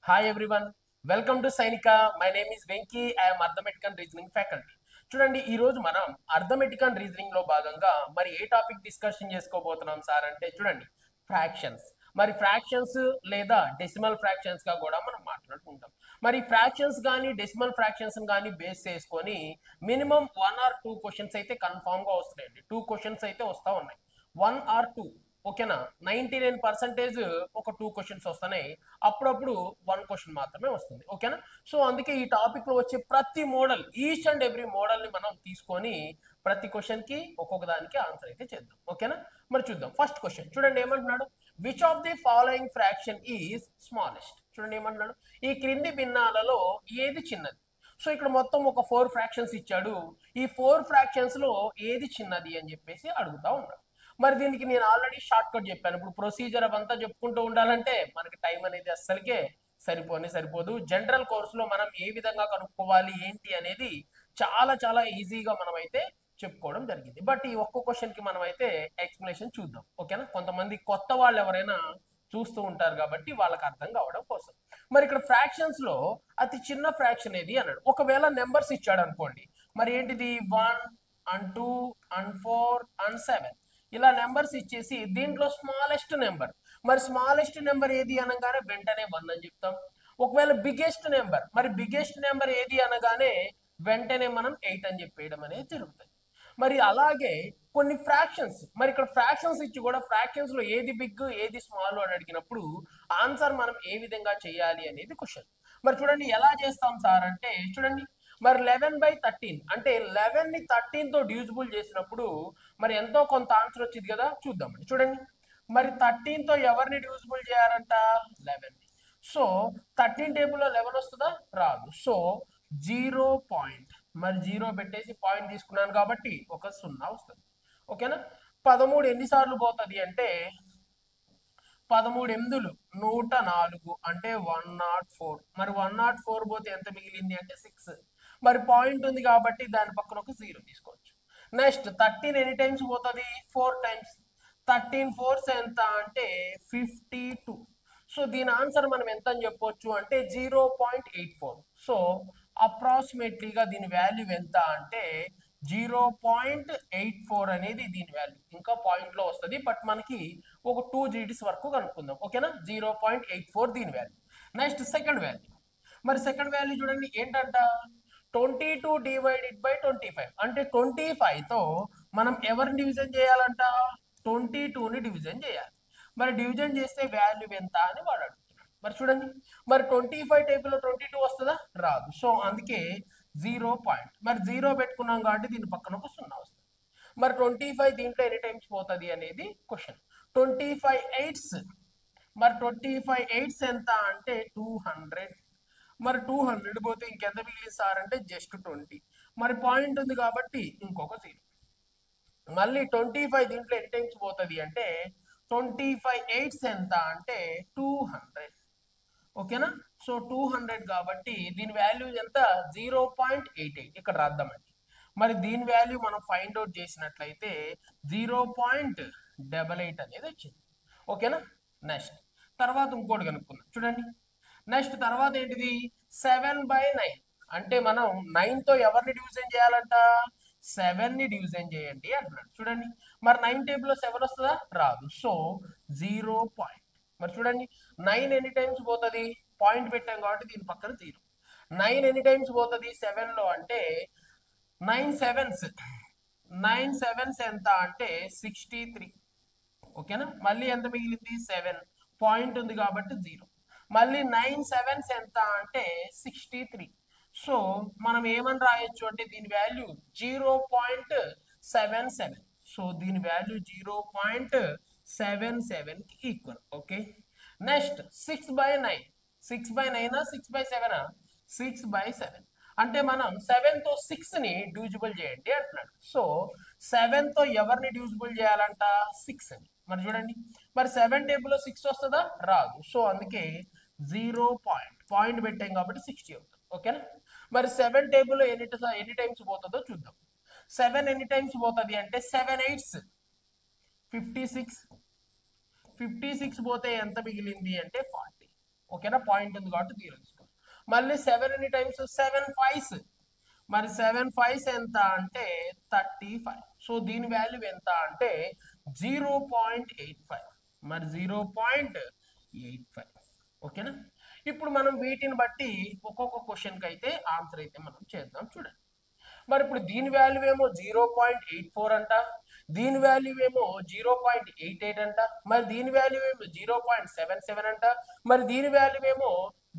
Hi everyone, welcome to సైనిక. My name is Venky. I'm arithmetic and reasoning faculty. చూడండి, ఈ రోజు మనం అర్థమెటిక్ అండ్ రీజనింగ్ లో భాగంగా మరి ఏ టాపిక్ డిస్కషన్ చేసుకోబోతున్నాం సార్ అంటే చూడండి, ఫ్రాక్షన్స్. మరి ఫ్రాక్షన్స్ లేదా డెసిమల్ ఫ్రాక్షన్స్ గా కూడా మనం మాట్లాడుకుంటాం. మరి ఫ్రాక్షన్స్ కానీ డెసిమల్ ఫ్రాక్షన్స్ కానీ బేస్ చేసుకొని మినిమం 1 or 2 క్వశ్చన్స్ అయితే కన్ఫామ్ గా వస్తున్నాయండి. 2 క్వశ్చన్స్ అయితే వస్తా ఉన్నాయి, 1 or 2. ఓకేనా, 99% ఒక 2 క్వశ్చన్స్ వస్తున్నాయి, అప్పుడప్పుడు 1 క్వశ్చన్ మాత్రమే వస్తుంది. ఓకేనా, సో అందుకే ఈ టాపిక్ లో వచ్చే ప్రతి model, each and every model ని మనం తీసుకొని ప్రతి క్వశ్చన్ కి ఒక్కొక్క దానికి ఆన్సర్ అయితే చేద్దాం. ఓకేనా, మరి చూద్దాం. ఫస్ట్ క్వశ్చన్ చూడండి, ఏమంటున్నాడు? Which of the following fraction is smallest. చూడండి ఏమంటున్నాడు, ఈ క్రింది భిన్నాలలో ఏది చిన్నది. సో ఇక్కడ మొత్తం ఒక 4 ఫ్రాక్షన్స్ ఇచ్చాడు. ఈ 4 ఫ్రాక్షన్స్ లో ఏది చిన్నది అని చెప్పేసి అడుగుతా ఉన్నాడు. మరి దీనికి నేను ఆల్రెడీ షార్ట్ కట్ చెప్పాను. ఇప్పుడు ప్రొసీజర్ అవంతా చెప్పుకుంటూ ఉండాలంటే మనకి టైం అనేది అస్సలకే సరిపోదు. జనరల్ కోర్సులో మనం ఏ విధంగా కనుక్కోవాలి ఏంటి అనేది చాలా చాలా ఈజీగా మనం అయితే చెప్పుకోవడం జరిగింది. బట్ ఈ ఒక్క క్వశ్చన్ కి మనం అయితే ఎక్స్ప్లెనేషన్ చూద్దాం. ఓకేనా, కొంతమంది కొత్త వాళ్ళు ఎవరైనా చూస్తూ ఉంటారు కాబట్టి వాళ్ళకి అర్థం కావడం కోసం. మరి ఇక్కడ ఫ్రాక్షన్స్ లో అతి చిన్న ఫ్రాక్షన్ ఏది అన్నాడు. ఒకవేళ నెంబర్స్ ఇచ్చాడు అనుకోండి, మరి ఏంటిది 1 and 2 and 4 and 7 ఇలా నెంబర్స్ ఇచ్చేసి దీంట్లో స్మాలెస్ట్ నెంబర్, మరి స్మాలెస్ట్ నెంబర్ ఏది అనగానే వెంటనే 1 అని చెప్తాం. ఒకవేళ బిగ్గెస్ట్ నెంబర్, మరి బిగ్గెస్ట్ నెంబర్ ఏది అనగానే వెంటనే మనం 8 అని చెప్పేయడం అనేది జరుగుతుంది. మరి అలాగే కొన్ని ఫ్రాక్షన్స్, మరి ఇక్కడ ఫ్రాక్షన్స్ ఇచ్చి కూడా ఫ్రాక్షన్స్ లో ఏది బిగ్ ఏది స్మాల్ అని అడిగినప్పుడు ఆన్సర్ మనం ఏ విధంగా చేయాలి అనేది క్వశ్చన్. మరి చూడండి ఎలా చేస్తాం సార్ అంటే చూడండి, మరి 11/13 అంటే 11 ని 13 తో డివిజిబుల్ చేసినప్పుడు మరి ఎంతో కొంత ఆన్సర్ వచ్చింది కదా, చూద్దామండి. చూడండి, మరి 13 తో ఎవరిని డివిజిబుల్ చేయాలంట? 11. సో 13 టేబుల్లో 11 వస్తుందా? రాదు. సో 0 పాయింట్, మరి 0 పెట్టేసి పాయింట్ తీసుకున్నాను కాబట్టి ఒక 0 వస్తుంది. ఓకేనా, 13 ఎన్నిసార్లు పోతుంది అంటే 13 104 అంటే 104. మరి 104 పోతే ఎంత మిగిలింది అంటే 6. మరి పాయింట్ ఉంది కాబట్టి దాని పక్కన ఒక 0 తీసుకోవచ్చు. నెక్స్ట్ 13 ఎన్ని టైమ్స్ పోతుంది? 4 టైమ్స్. 13 4 ఎంత అంటే 52. సో దీని ఆన్సర్ మనం ఎంత అని చెప్పొచ్చు అంటే 0.84. సో అప్రాక్సిమేట్లీగా దీని వాల్యూ ఎంత అంటే 0.84 అనేది దీని వాల్యూ. ఇంకా పాయింట్ లో వస్తుంది, బట్ మనకి ఒక 2 GTs వరకు కనుక్కుందాం. ఓకేనా, 0.84 దీని వాల్యూ. నెక్స్ట్ సెకండ్ వాల్యూ, మరి సెకండ్ వాల్యూ చూడండి ఏంటంట? 22 డివైడెడ్ బై 25 అంటే 25 తో మనం ఎవరిని డివిజన్ చేయాలంట? 22ని డివిజన్ చేయాలి. మరి డివిజన్ చేస్తే వాల్యూ ఎంత అని వాడు అడుగుతున్నాడు. మరి చూడండి, మరి 25 టేబుల్లో 22 వస్తుందా? రాదు. సో అందుకే 0 పాయింట్, మరి 0 పెట్టుకున్నాం కాబట్టి దీని పక్కన ఒక 0 వస్తుంది. మరి 25 దీంట్లో ఎన్ని టైమ్స్ పోతుంది అనేది క్వశ్చన్. 25 8s, మరి 25 8s ఎంత అంటే 200. మరి 200 పోతే ఇంకెంత మిగిలింది సార్ అంటే జస్ట్ 20. మరి పాయింట్ ఉంది కాబట్టి ఇంకొక 0. మళ్ళీ 25 దీంట్లో ఎన్ని టైమ్స్ పోతుంది అంటే 25 8s ఎంత అంటే 200. ఓకేనా, సో 200 కాబట్టి దీని వాల్యూ ఎంత? 0.88. ఇక్కడ రాద్దామండి. మరి దీని వాల్యూ మనం ఫైండ్ అవుట్ చేసినట్లయితే 0.88 అనేది వచ్చింది. ఓకేనా, నెక్స్ట్ తర్వాత ఇంకోటి కనుక్కుందాం. చూడండి, నెక్స్ట్ తర్వాత ఏంటిది? 7/9 అంటే మనం 9 తో ఎవరిని డివిజన్ చేయాలంట? 7 ని డివిజన్ చేయండి అంటున్నాడు. చూడండి, మరి 9 టేబుల్లో 7 వస్తుందా? రాదు. So 0 point. మరి చూడండి 9 ఎన్ని టైమ్స్ పోతుంది? పాయింట్ పెట్టాం కాబట్టి దీని పక్కన 0. 9 ఎన్ని టైమ్స్ పోతుంది 7 లో అంటే 9 sevens. 9 sevens ఎంత అంటే 63. ఓకేనా, మళ్ళీ ఎంత మిగిలింది? 7. పాయింట్ ఉంది కాబట్టి 0. మళ్ళీ 9 sevens ఎంత అంటే 63. సో మనం ఏమని రాయొచ్చు అంటే దీని వాల్యూ 0.77. సో దీని వాల్యూ 0.77 కి ఈక్వల్. Okay, next 6/9. 6/9 6/7? 6/7 అంటే మనం 7 తో 6 ని డివిజిబుల్ చేయండి అంటున్నాడు. సో 7 తో ఎవరిని డివిజిబుల్ చేయాలంట? 6 ని. మరి చూడండి, మరి 7 టేబుల్లో 6 వస్తుందా? రాదు. సో అందుకే 0 పాయింట్, పాయింట్ పెట్టాం కాబట్టి 60 అవుతుంది. ఓకేనా, మరి 7 టేబుల్లో ఎన్ని టైమ్స్ పోతుందో చూద్దాం. 7 ఎన్ని టైమ్స్ పోతుంది అంటే 7 8s 56. 56 పోతే ఎంత మిగిలింది అంటే 40. ఓకేనా, పాయింట్ ఉంది కాబట్టి 0 తీసుకోండి. మళ్ళీ 7 ఎన్ని టైమ్స్, 7 5s, మరి 7 5s ఎంత అంటే 35. సో దీని వాల్యూ ఎంత అంటే 0.85, మరి 0.85. ఓకేనా. ఇప్పుడు మనం వీటిని బట్టి ఒక్కొక్క క్వశ్చన్కి అయితే ఆన్సర్ అయితే మనం చేద్దాం. చూడండి, మరి ఇప్పుడు దీని వాల్యూ ఏమో 0.84 అంట, దీని వాల్యూ ఏమో 0.88 అంట, మరి దీని వాల్యూ ఏమో 0.77 అంట, మరి దీని వాల్యూ ఏమో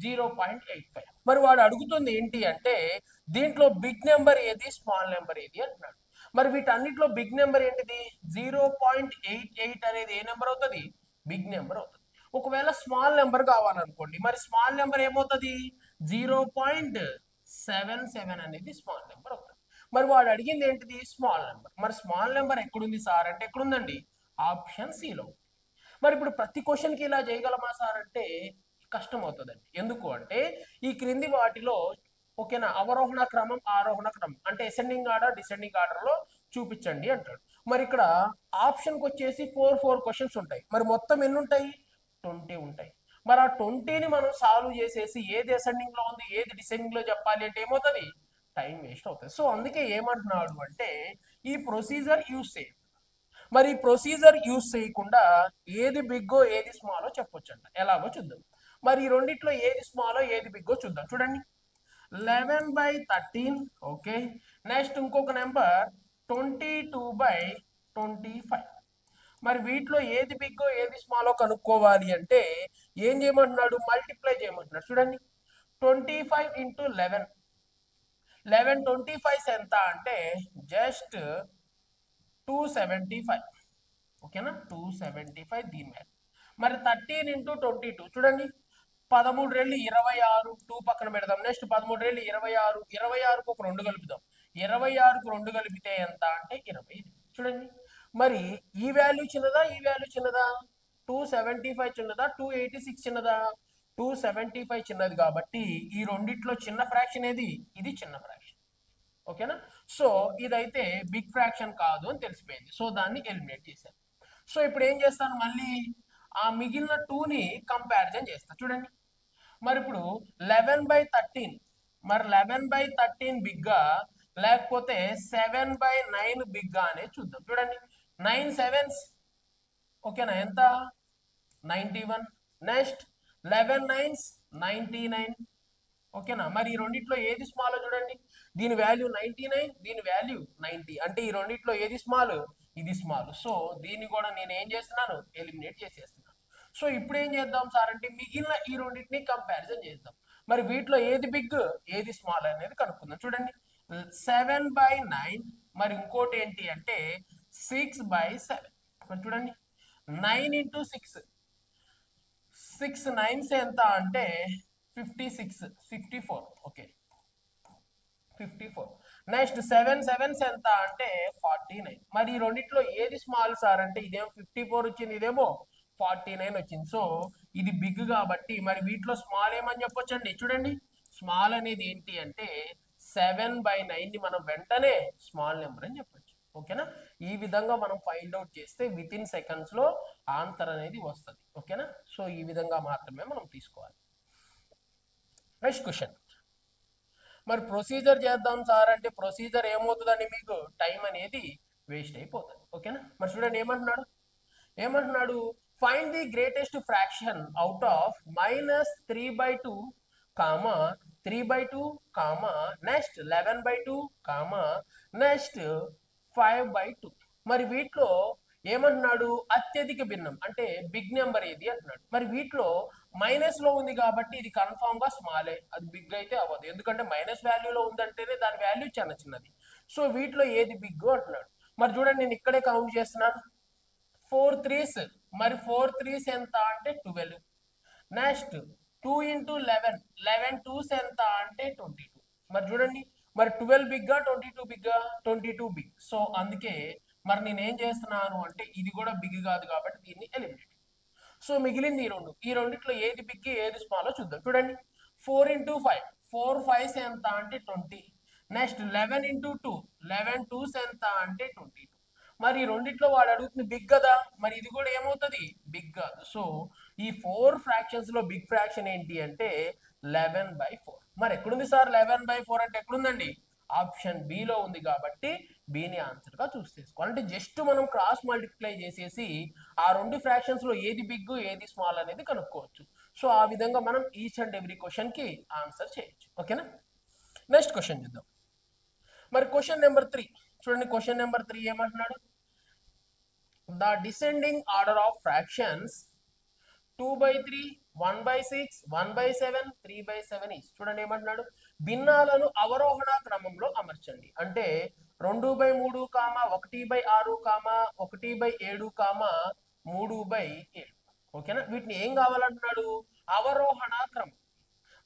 0.85. మరి వాడు అడుగుతుంది ఏంటి అంటే దీంట్లో బిగ్ నెంబర్ ఏది, స్మాల్ నెంబర్ ఏది అంటున్నాడు. మరి వీటన్నిటిలో బిగ్ నెంబర్ ఏంటిది, 0.88 అనేది ఏ నెంబర్ అవుతుంది, బిగ్ నెంబర్ అవుతుంది. ఒకవేళ స్మాల్ నెంబర్ కావాలనుకోండి, మరి స్మాల్ నెంబర్ ఏమవుతుంది, 0.77 అనేది స్మాల్ నెంబర్ అవుతుంది. మరి వాడు అడిగింది ఏంటిది, స్మాల్ నెంబర్. మరి స్మాల్ నెంబర్ ఎక్కడుంది సార్ అంటే ఎక్కడుందండి, ఆప్షన్ సిలో. మరి ఇప్పుడు ప్రతి క్వశ్చన్కి ఇలా చేయగలమా సార్ అంటే కష్టం అవుతుందండి. ఎందుకు అంటే ఈ క్రింది వాటిలో ఓకేనా అవరోహణ క్రమం, ఆరోహణ క్రమం అంటే అసెండింగ్ ఆర్డర్, డిసెండింగ్ ఆర్డర్ లో చూపించండి అంటాడు. మరి ఇక్కడ ఆప్షన్కి వచ్చేసి 4 క్వశ్చన్స్ ఉంటాయి. మరి మొత్తం ఎన్ని ఉంటాయి, 20 ఉంటాయి. మరి ఆ 20ని మనం సాల్వ్ చేసేసి ఏది అసెండింగ్ లో ఉంది, ఏది డిసెండింగ్ లో చెప్పాలి అంటే ఏమవుతుంది, టైం వేస్ట్ అవుతుంది. సో అందుకే ఏమంటున్నాడు అంటే ఈ ప్రొసీజర్ యూజ్ చేయి. మరి ఈ ప్రొసీజర్ యూజ్ చేయకుండా ఏది బిగ్గో ఏది స్మాలో చెప్పొచ్చు అంట. ఎలాగో చూద్దాం. మరి ఈ రెండిట్లో ఏది స్మాలో ఏది బిగ్గో చూద్దాం. చూడండి, 11/13. ఓకే, నెక్స్ట్ ఇంకొక నెంబర్ 22/25. మరి వీటిలో ఏది బిగ్గో ఏది స్మాలో కనుక్కోవాలి అంటే ఏం చేయమంటున్నాడు, మల్టిప్లై చేయమంటున్నాడు. చూడండి, 25 × 11, 11/25 ఎంత అంటే జస్ట్ 275. ఓకేనా, 275 దీని మీద. మరి 13 × 22 చూడండి, 13 రెళ్ళు 26, 2 పక్కన పెడదాం. నెక్స్ట్ 13 రెళ్ళు 26, 26కు ఒక 2 కలుపుదాం. 26కు 2 కలిపితే ఎంత అంటే 28. చూడండి, మరి ఈ వాల్యూ చిన్నదా, ఈ వాల్యూ చిన్నదా, 275 చిన్నదా, 286 చిన్నదా, 275 చిన్నది. కాబట్టి ఈ రెండిట్లో చిన్న ఫ్రాక్షన్ ఏది, ఇది చిన్న ఫ్రాక్షన్. ఓకేనా, సో ఇదైతే బిగ్ ఫ్రాక్షన్ కాదు అని తెలిసిపోయింది. సో దాన్ని ఎలిమినేట్ చేశాను. సో ఇప్పుడు ఏం చేస్తాను, మళ్ళీ ఆ మిగిలిన 2ని కంపారిజన్ చేస్తాను. చూడండి, మరి ఇప్పుడు 11/13, మరి 11/13 బిగ్గా లేకపోతే 7/9 బిగ్గా అనేది చూద్దాం. చూడండి, 9 7s ఓకేనా ఎంత, 91. Next 11 9s 99. ఓకేనా, మరి ఈ రెండిట్లో ఏది స్మాల్ చూడండి, దీని వాల్యూ 99, దీని వాల్యూ 90. అంటే ఈ రెండిట్లో ఏది స్మాల్, ఇది స్మాల్. సో దీన్ని కూడా నేను ఏం చేస్తున్నాను, ఎలిమినేట్ చేసేస్తున్నాను. సో ఇప్పుడు ఏం చేద్దాం సార్ అంటే మిగిలిన ఈ రెండింటిని కంపారిజన్ చేద్దాం. మరి వీటిలో ఏది బిగ్ ఏది స్మాల్ అనేది కనుక్కుందాం. చూడండి, 7/9, మరి ఇంకోటి ఏంటి అంటే 6/7. మరి చూడండి, 9 × 6, 6 9s ఎంత అంటే 56, 54. ఓకే, 54. నెక్స్ట్ 7 7s ఎంత అంటే 49. మరి ఈ రెండిట్లో ఏది స్మాల్ సార్ అంటే ఇదేమో 54 వచ్చింది, ఇదేమో 49 వచ్చింది. సో ఇది బిగ్ కాబట్టి మరి వీటిలో స్మాల్ ఏమని చెప్పొచ్చండి. చూడండి, స్మాల్ అనేది ఏంటి అంటే 7/9ని మనం వెంటనే స్మాల్ నెంబర్ అని చెప్పొచ్చు. ఓకేనా, ఈ విధంగా మనం ఫైండ్ అవుట్ చేస్తే విత్ ఇన్ సెకండ్స్ లో ఆన్సర్ అనేది వస్తుంది. ఓకేనా, సో ఈ విధంగా మాత్రమే మనం తీసుకోవాలి. నెక్స్ట్ క్వశ్చన్, మరి ప్రొసీజర్ చేద్దాం సార్ అంటే ప్రొసీజర్ ఏమవుతుందండి, మీకు టైం అనేది వేస్ట్ అయిపోతుంది. ఓకేనా, మరి చూడండి ఏమంటున్నాడు find the greatest fraction out of -3/2, 3/2, next 11/2, next 5/2. మరి వీటిలో ఏమంటున్నాడు, అత్యధిక భిన్నం అంటే బిగ్ నెంబర్ ఏది అంటున్నాడు. మరి వీటిలో మైనస్ లో ఉంది కాబట్టి ఇది కన్ఫామ్ గా స్మాలే, అది బిగ్ అయితే అవ్వదు. ఎందుకంటే మైనస్ వాల్యూలో ఉందంటేనే దాని వాల్యూ చిన్నది. సో వీటిలో ఏది బిగ్ అంటున్నాడు. మరి చూడండి, నేను ఇక్కడే కౌంట్ చేస్తున్నాను. 4 3s, మరి 4 3s ఎంత అంటే 12. నెక్స్ట్ 2 × 11, 11 2s ఎంత అంటే 22. మరి చూడండి, మరి 12 బిగ్గా 22 బిగ్గా, 22 బిగ్. సో అందుకే మరి నేను ఏం చేస్తున్నాను అంటే ఇది కూడా బిగ్ కాదు కాబట్టి దీన్ని ఎలిమినేట్. సో మిగిలింది ఈ రెండిట్లో ఏది బిగ్ ఏది స్మాల్ చూద్దాం. చూడండి, 4 × 5, 4 5s ఎంత అంటే 20. నెక్స్ట్ 11 × 2, 11 2s ఎంత అంటే 22. మరి ఈ రెండిట్లో వాడు అడుగుతుంది బిగ్ కదా, మరి ఇది కూడా ఏమవుతుంది బిగ్ కాదు. సో ఈ 4 ఫ్రాక్షన్స్ లో బిగ్ ఫ్రాక్షన్ ఏంటి అంటే 11/4. మరి ఎక్కడుంది సార్ 11/4 అంటే ఎక్కడుందండి? ఆప్షన్ బి లో ఉంది కాబట్టి బిని ఆన్సర్ గా చూస్ చేసుకోవాలి. అంటే జస్ట్ మనం క్రాస్ మల్టిప్లై చేసేసి ఆ రెండు ఫ్రాక్షన్స్ లో ఏది బిగ్ ఏది స్మాల్ అనేది కనుక్కోవచ్చు. సో ఆ విధంగా మనం ఈచ్ అండ్ ఎవ్రీ క్వశ్చన్ కి ఆన్సర్ చేయొచ్చు. ఓకేనా? నెక్స్ట్ క్వశ్చన్ చూద్దాం. మరి క్వశ్చన్ నెంబర్ 3 చూడండి. క్వశ్చన్ నెంబర్ 3 ఏమంటున్నాడు? The descending order of fractions 2/3, 1/6, 1/7, 3/7 is. చూడండి ఏమంటున్నాడు? భిన్నాలను అవరోహణ క్రమంలో అమర్చండి. అంటే 2/3, 1/6, 1/7, 3/7. ఓకేనా? వీటిని ఏం కావాలంటున్నాడు? అవరోహణ క్రమం.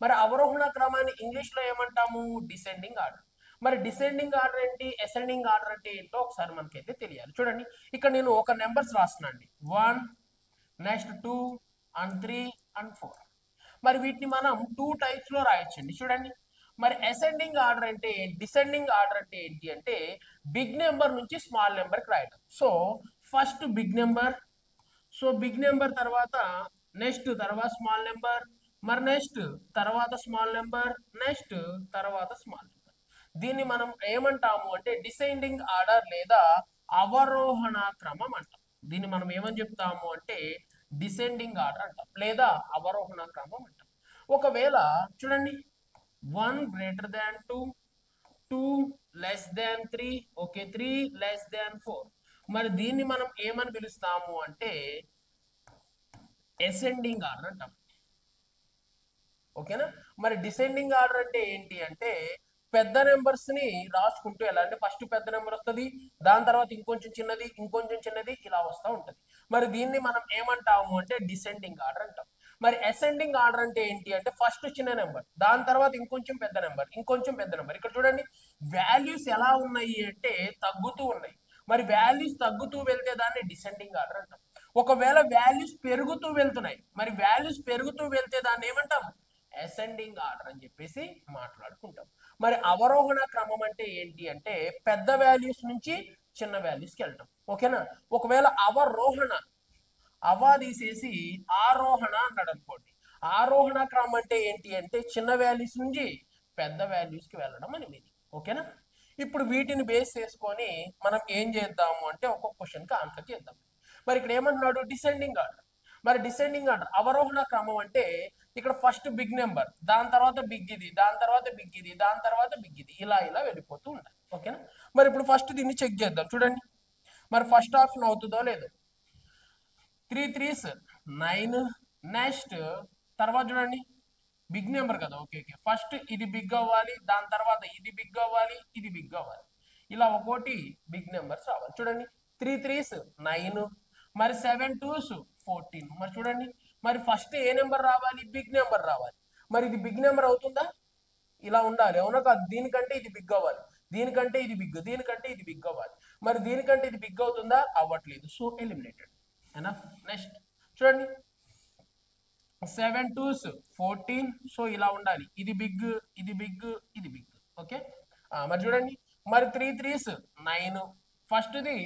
మరి అవరోహణ క్రమాన్ని ఇంగ్లీష్ లో ఏమంటాము? Descending order. మరి డిసెండింగ్ ఆర్డర్ ఏంటి, అసెండింగ్ ఆర్డర్ అంటే ఏంటో ఒకసారి మనకైతే తెలియాలి. చూడండి ఇక్కడ నేను ఒక నెంబర్స్ రాస్తున్నా అండి. 1, నెక్స్ట్ 2 and 3 and 4. మరి వీటిని మనం 2 టైప్స్ లో రాయొచ్చండి. చూడండి మరి అసెండింగ్ ఆర్డర్ అంటే, డిసెండింగ్ ఆర్డర్ అంటే ఏంటి అంటే బిగ్ నెంబర్ నుంచి స్మాల్ నెంబర్ కి రాయడం. So first big number, so big number తర్వాత నెక్స్ట్ తర్వాత స్మాల్ నెంబర్, మరి నెక్స్ట్ తర్వాత స్మాల్ నెంబర్, నెక్స్ట్ తర్వాత స్మాల్ నెంబర్. దీన్ని మనం ఏమంటాము అంటే డిసెండింగ్ ఆర్డర్ లేదా అవరోహణ క్రమం అంటాం. దీన్ని మనం ఏమని చెప్తాము అంటే డిసెండింగ్ ఆర్డర్ అంటాం లేదా అవరోహణ క్రమం అంటాం. ఒకవేళ చూడండి 1 greater than 2, 2 less than 3, okay 3 less than 4. మరి దీన్ని మనం ఏమని పిలుస్తాము అంటే అసెండింగ్ ఆర్డర్ అంటాం. ఓకేనా? మరి డిసెండింగ్ ఆర్డర్ అంటే ఏంటి అంటే పెద్ద నెంబర్స్ ని రాసుకుంటూ ఎలా అంటే ఫస్ట్ పెద్ద నెంబర్ వస్తుంది, దాని తర్వాత ఇంకొంచెం చిన్నది, ఇంకొంచెం చిన్నది, ఇలా వస్తూ ఉంటది. మరి దీన్ని మనం ఏమంటాము అంటే డిసెండింగ్ ఆర్డర్ అంటాం. మరి అసెండింగ్ ఆర్డర్ అంటే ఏంటి అంటే ఫస్ట్ చిన్న నెంబర్, దాని తర్వాత ఇంకొంచెం పెద్ద నెంబర్, ఇంకొంచెం పెద్ద నెంబర్. ఇక్కడ చూడండి వాల్యూస్ ఎలా ఉన్నాయి అంటే తగ్గుతూ ఉన్నాయి. మరి వాల్యూస్ తగ్గుతూ వెళ్తే దాన్ని డిసెండింగ్ ఆర్డర్ అంటాం. ఒకవేళ వాల్యూస్ పెరుగుతూ వెళ్తున్నాయి, మరి వాల్యూస్ పెరుగుతూ వెళ్తే దాన్ని ఏమంటాం? అసెండింగ్ ఆర్డర్ అని చెప్పేసి మాట్లాడుకుంటాం. మరి అవరోహణ క్రమం అంటే ఏంటి అంటే పెద్ద వాల్యూస్ నుంచి చిన్న వాల్యూస్ కి వెళ్ళటం. ఓకేనా? ఒకవేళ అవరోహణ తీసేసి ఆరోహణ అన్నాడు అనుకోండి. ఆరోహణ క్రమం అంటే ఏంటి అంటే చిన్న వాల్యూస్ నుంచి పెద్ద వాల్యూస్ కి వెళ్ళడం అని మీనింగ్. ఓకేనా? ఇప్పుడు వీటిని బేస్ చేసుకొని మనం ఏం చేద్దాము అంటే ఒక్కొక్క క్వశ్చన్ కి ఆన్సర్ చేద్దాం. మరి ఇక్కడ ఏమంటున్నాడు? Descending order. మరి డిసెండింగ్ ఆర్డర్ అవరోహణ క్రమం అంటే ఇక్కడ ఫస్ట్ బిగ్ నెంబర్, దాని తర్వాత బిగ్ ఇది, దాని తర్వాత బిగ్ ఇది, దాని తర్వాత బిగ్ ఇది, ఇలా ఇలా వెళ్ళిపోతూ ఉండాలి. ఓకేనా? మరి ఇప్పుడు ఫస్ట్ దీన్ని చెక్ చేద్దాం. చూడండి మరి ఫస్ట్ ఆప్షన్ అవుతుందో లేదో. 3 3s 9. నెక్స్ట్ తర్వాత చూడండి బిగ్ నెంబర్ కదా, ఓకే ఓకే ఫస్ట్ ఇది బిగ్ అవ్వాలి, దాని తర్వాత ఇది బిగ్ అవ్వాలి, ఇది బిగ్ అవ్వాలి, ఇలా ఒక్కోటి బిగ్ నెంబర్స్ రావాలి. చూడండి 3 3s 9, మరి 7 2s 14. మరి చూడండి మరి ఫస్ట్ ఏ నెంబర్ రావాలి? బిగ్ నెంబర్ రావాలి. మరి ఇది బిగ్ నెంబర్ అవుతుందా? ఇలా ఉండాలి, అవునా కాదు? దీనికంటే ఇది బిగ్ అవ్వాలి, దీనికంటే ఇది బిగ్, దీనికంటే ఇది బిగ్ అవ్వాలి. మరి దీనికంటే ఇది బిగ్ అవుతుందా? అవ్వట్లేదు. So eliminated. నెక్స్ట్ చూడండి 7 2s 14. సో ఇలా ఉండాలి, ఇది బిగ్, ఇది బిగ్, ఇది బిగ్. ఓకే మరి చూడండి మరి 3 3s 9. First the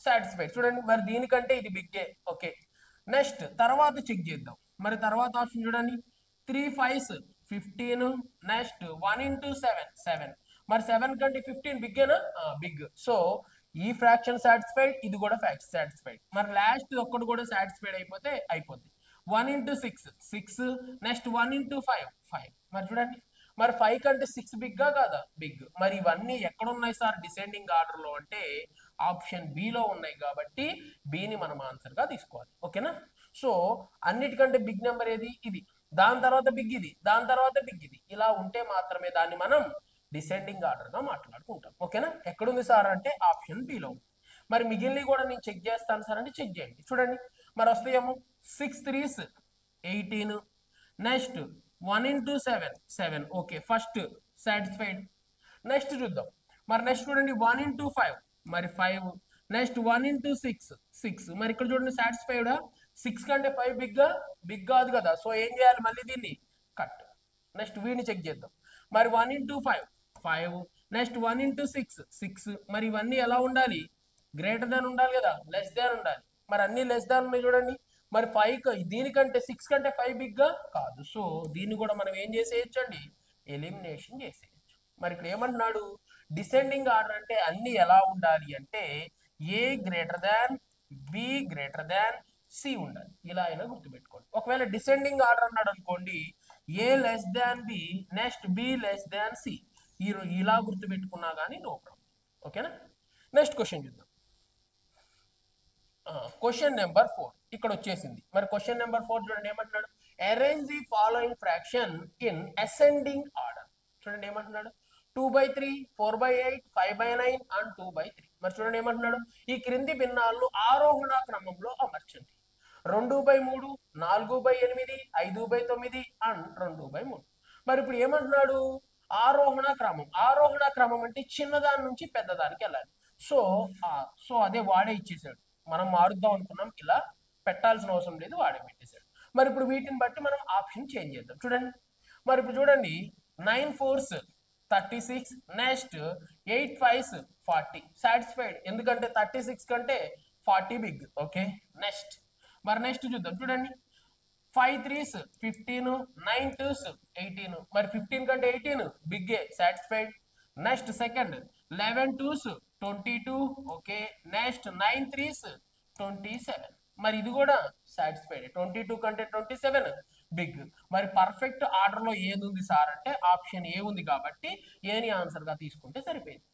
satisfied. చూడండి మరి దీనికంటే ఇది బిగ్గే. ఓకే నెక్స్ట్ తర్వాత చెక్ చేద్దాం. మరి తర్వాత ఆప్షన్ చూడండి 3 5s 15. Next 1 into 7 7. మరి 7 కంటే 15 బిగ్గేనా? బిగ్. సో ఈ ఫ్రాక్షన్ సాటిస్ఫైడ్, ఇది కూడా సాటిస్ఫైడ్. మరి లాస్ట్ ఒక్కటి కూడా సాటిస్ఫైడ్ అయిపోతే అయిపోద్ది. 1 into 6 6. Next 1 into 5 5. మరి చూడండి మరి 5 కంటే 6 బిగ్గా కాదా? బిగ్. మరి ఇవన్నీ ఎక్కడ ఉన్నాయి సార్ డిసెండింగ్ ఆర్డర్ లో అంటే ఆప్షన్ బి లో ఉన్నాయి కాబట్టి బిని మనం ఆన్సర్ గా తీసుకోవాలి. ఓకేనా? సో అన్నిటికంటే బిగ్ నెంబర్ ఏది? ఇది. దాని తర్వాత బిగ్ ఇది, దాని తర్వాత బిగ్ ఇది, ఇలా ఉంటే మాత్రమే దాన్ని మనం డిసెండింగ్ ఆర్డర్ గా మాట్లాడుకుంటాం. ఓకేనా? ఎక్కడుంది సార్ అంటే ఆప్షన్ బి లో. మరి మిగిలినవి కూడా నేను చెక్ చేస్తాను సార్ అంటే చెక్ చేయండి. చూడండి మరి వస్తాయేమో 6 3s 18. Next 1 into 7 7. Okay first satisfied. Next చూద్దాం. మరి నెక్స్ట్ చూడండి 1 into 5 మరి 5. Next 1 into 6 6. మరి ఇక్కడ చూడండి సాటిస్ఫైడా? 6 కంటే 5 బిగ్ కాదు కదా. సో ఏం చేయాలి? మళ్ళీ దీన్ని కట్. నెక్స్ట్ వీడిని చెక్ చేద్దాం. మరి 1 into 5 5. Next 1 into 6 6. మరి ఇవన్నీ ఎలా ఉండాలి? గ్రేటర్ దాన్ ఉండాలి కదా, లెస్ దాన్ ఉండాలి. మరి అన్ని లెస్ దాన్ ఉన్నాయి చూడండి. మరి 5 దీనికంటే 6 కంటే 5 బిగ్గా కాదు. సో దీన్ని కూడా మనం ఏం చేసేయచ్చు అండి, ఎలిమినేషన్ చేసేయచ్చు. మరి ఇక్కడ ఏమంటున్నాడు, డిసెండింగ్ ఆర్డర్ అంటే అన్ని ఎలా ఉండాలి అంటే A greater than B greater than C ఉండాలి. ఇలా అయినా గుర్తుపెట్టుకోండి. ఒకవేళ డిసెండింగ్ ఆర్డర్ అన్నాడు అనుకోండి, A less than B next B less than C, ఇలా గుర్తుపెట్టుకున్నా కానీ నో ప్రాబ్లం. ఓకేనా. నెక్స్ట్ క్వశ్చన్ చూద్దాం. క్వశ్చన్ నెంబర్ 4 ఇక్కడ వచ్చేసింది. మరి క్వశ్చన్ నెంబర్ 4 చూడండి ఏమంటున్నాడు, arrange the following fraction in ascending order. చూడండి ఏమంటున్నాడు, 2/3, 4/8, 5/9 అండ్ 2/3. మరి చూడండి ఏమంటున్నాడు, ఈ క్రింది భిన్నాలను ఆరోహణ క్రమంలో అమర్చండి. 2/3, 4/8, 5/9 అండ్ 2/3. మరి ఇప్పుడు ఏమంటున్నాడు, ఆరోహణ క్రమం. ఆరోహణ క్రమం అంటే చిన్నదాని నుంచి పెద్దదానికి వెళ్ళాలి. సో అదే వాడే ఇచ్చేసాడు. మనం మారుద్దాం అనుకున్నాం, ఇలా పెట్టాల్సిన అవసరం లేదు, వాడే పెట్టేశాడు. మరి ఇప్పుడు వీటిని బట్టి మనం ఆప్షన్ చేంజ్ చేద్దాం. చూడండి మరి ఇప్పుడు చూడండి, 9 4s 36, నెక్స్ట్ 8 5s 40. సాటిస్ఫైడ్, ఎందుకంటే 36 కంటే 40 బిగ్. ఓకే. నెక్స్ట్ చూద్దాం. చూడండి 5 3s 15, 9 2s 18. మరి 15 కంటే 18 బిగ్గే, satisfied. Next second 11 2s 22. Okay. Next 9 3s 27. మరి ఇది కూడా సాటిస్ఫైడ్. 22 కంటే 27 బిగ్. మరి పర్ఫెక్ట్ ఆర్డర్ లో ఏది ఉంది సార్ అంటే ఆప్షన్ ఏ ఉంది, కాబట్టి ఏని ఆన్సర్ గా తీసుకుంటే సరిపోయింది.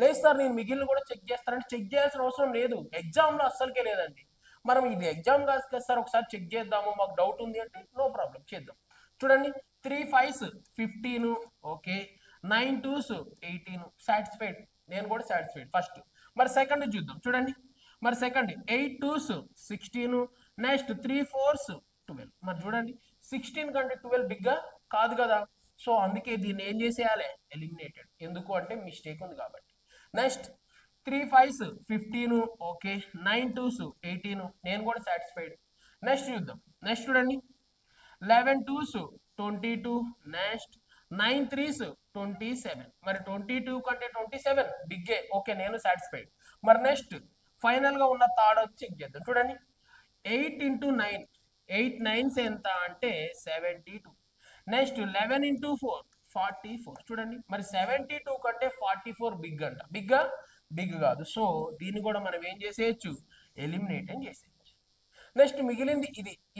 లేదు సార్ నేను మిగిలిన కూడా చెక్ చేస్తానంటే చెక్ చేయాల్సిన అవసరం లేదు, ఎగ్జామ్ లో అస్సలకే లేదండి. మనం ఇది ఎగ్జామ్ కాదు కదా సార్, ఒకసారి చెక్ చేద్దాము, మాకు డౌట్ ఉంది అంటే నో ప్రాబ్లం, చేద్దాం. చూడండి 3 5s 15. ఓకే. 9 2s 18. సాటిస్ఫైడ్, నేను కూడా సాటిస్ఫైడ్ ఫస్ట్. మరి సెకండ్ చూద్దాం. చూడండి మరి సెకండ్ 8 2s 16. Next 3 4s 12. మరి చూడండి 16 కంటే 12 బిగ్గా కాదు కదా. సో అందుకే దీన్ని ఏం చేసేయాలి, ఎలిమినేటెడ్. ఎందుకు అంటే మిస్టేక్ ఉంది కాబట్టి. Next 3 5s 15. ఓకే. 9 2s 18. నేను కూడా సాటిస్ఫైడ్. నెక్స్ట్ చూద్దాం. నెక్స్ట్ చూడండి 11 2s 22. Next 9 3s 27. మరి 22 కంటే 27 బిగ్గే. ఓకే, నేను సాటిస్ఫైడ్. మరి నెక్స్ట్ ఫైనల్ గా ఉన్న థర్డ్ వచ్చి చెక్ చేద్దాం. చూడండి 8 × 9, 8 9s ఎంత అంటే 72. నెక్స్ట్ 11 × 4 44. చూడండి మరి 72 కంటే 44 బిగ్ అంట. బిగ్గా బిగ్ కాదు. సో దీన్ని కూడా మనం ఏం చేసేయచ్చు, ఎలిమినేట్ అని చేసేయచ్చు. నెక్స్ట్ మిగిలింది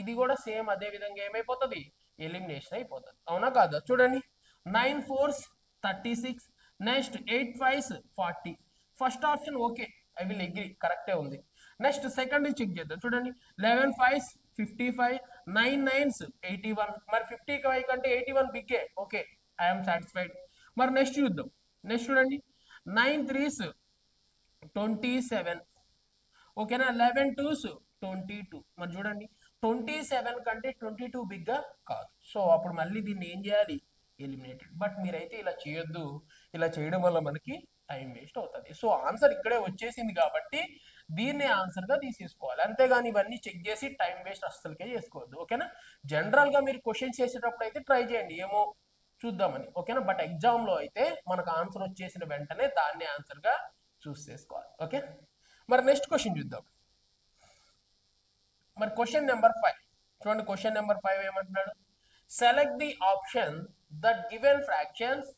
ఇది కూడా సేమ్ అదే విధంగా ఏమైపోతుంది, ఎలిమినేషన్ అయిపోతుంది. అవునా కాదా. చూడండి 9 4s 36. Next 8 5s 40. First option okay, I will agree, కరెక్టే ఉంది. నెక్స్ట్ సెకండ్ చెక్ చేద్దాం. చూడండి 11 5s 55. 9 9s 81. మరి 55 కంటే 81 బిగ్గే. Okay, I'm satisfied. మరి నెక్స్ట్ చూద్దాం. నెక్స్ట్ చూడండి 9 3s 27. ఓకేనా. 11 2s 22. మరి చూడండి 27 కంటే 22 బిగ్గా కాదు. సో అప్పుడు మళ్ళీ దీన్ని ఏం చేయాలి, ఎలిమినేటెడ్. బట్ మీరైతే ఇలా చేయొద్దు, ఇలా చేయడం వల్ల మనకి టైం వేస్ట్ అవుతుంది. సో ఆన్సర్ ఇక్కడే వచ్చేసింది కాబట్టి దీన్ని ఆన్సర్ గా తీసేసుకోవాలి, అంతేగాని ఇవన్నీ చెక్ చేసి టైం వేస్ట్ అస్సలకే చేసుకోవద్దు. ఓకేనా. జనరల్ గా మీరు క్వశ్చన్స్ చేసేటప్పుడు అయితే ట్రై చేయండి, ఏమో చూద్దామని. ఓకేనా. బట్ ఎగ్జామ్ లో అయితే మనకు ఆన్సర్ వచ్చేసిన వెంటనే దాన్ని ఆన్సర్ గా చూస్ చేసుకోవాలి. ఓకే. మరి నెక్స్ట్ క్వశ్చన్ చూద్దాం. మరి క్వశ్చన్ నెంబర్ 5 చూడండి. క్వశ్చన్ నెంబర్ 5 ఏమంటున్నాడు, select the option that given fractions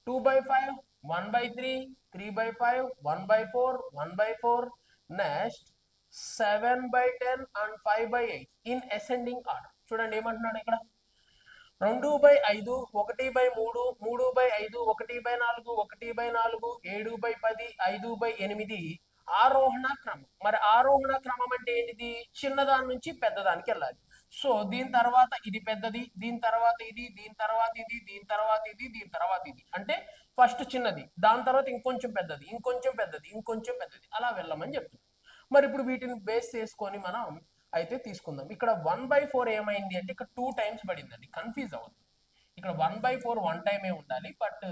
2/5, 1/3, 3/5, 1/4, 1/4, next 7/10 and 5/8 in ascending order. చూడండి ఏమంటున్నాడు ఇక్కడ, 2/5, 1/3, 3/5, 1/4, 1/4, 7/10, 5/8 ఆరోహణ క్రమం. మరి ఆరోహణ క్రమం అంటే ఏంటిది, చిన్నదాని నుంచి పెద్దదానికి వెళ్ళాలి. సో దీని తర్వాత ఇది పెద్దది, దీని తర్వాత ఇది, దీని తర్వాత ఇది, దీని తర్వాత ఇది, దీని తర్వాత ఇది. అంటే ఫస్ట్ చిన్నది, దాని తర్వాత ఇంకొంచెం పెద్దది, ఇంకొంచెం పెద్దది, ఇంకొంచెం పెద్దది, అలా వెళ్ళమని చెప్తుంది. మరి ఇప్పుడు వీటిని బేస్ చేసుకొని మనం అయితే తీసుకుందాం. ఇక్కడ 1/4 ఏమైంది అంటే ఇక్కడ 2 టైమ్స్ పడిందండి, కన్ఫ్యూజ్ అవ్వదు. ఇక్కడ 1/4 1 టైమే ఉండాలి, బట్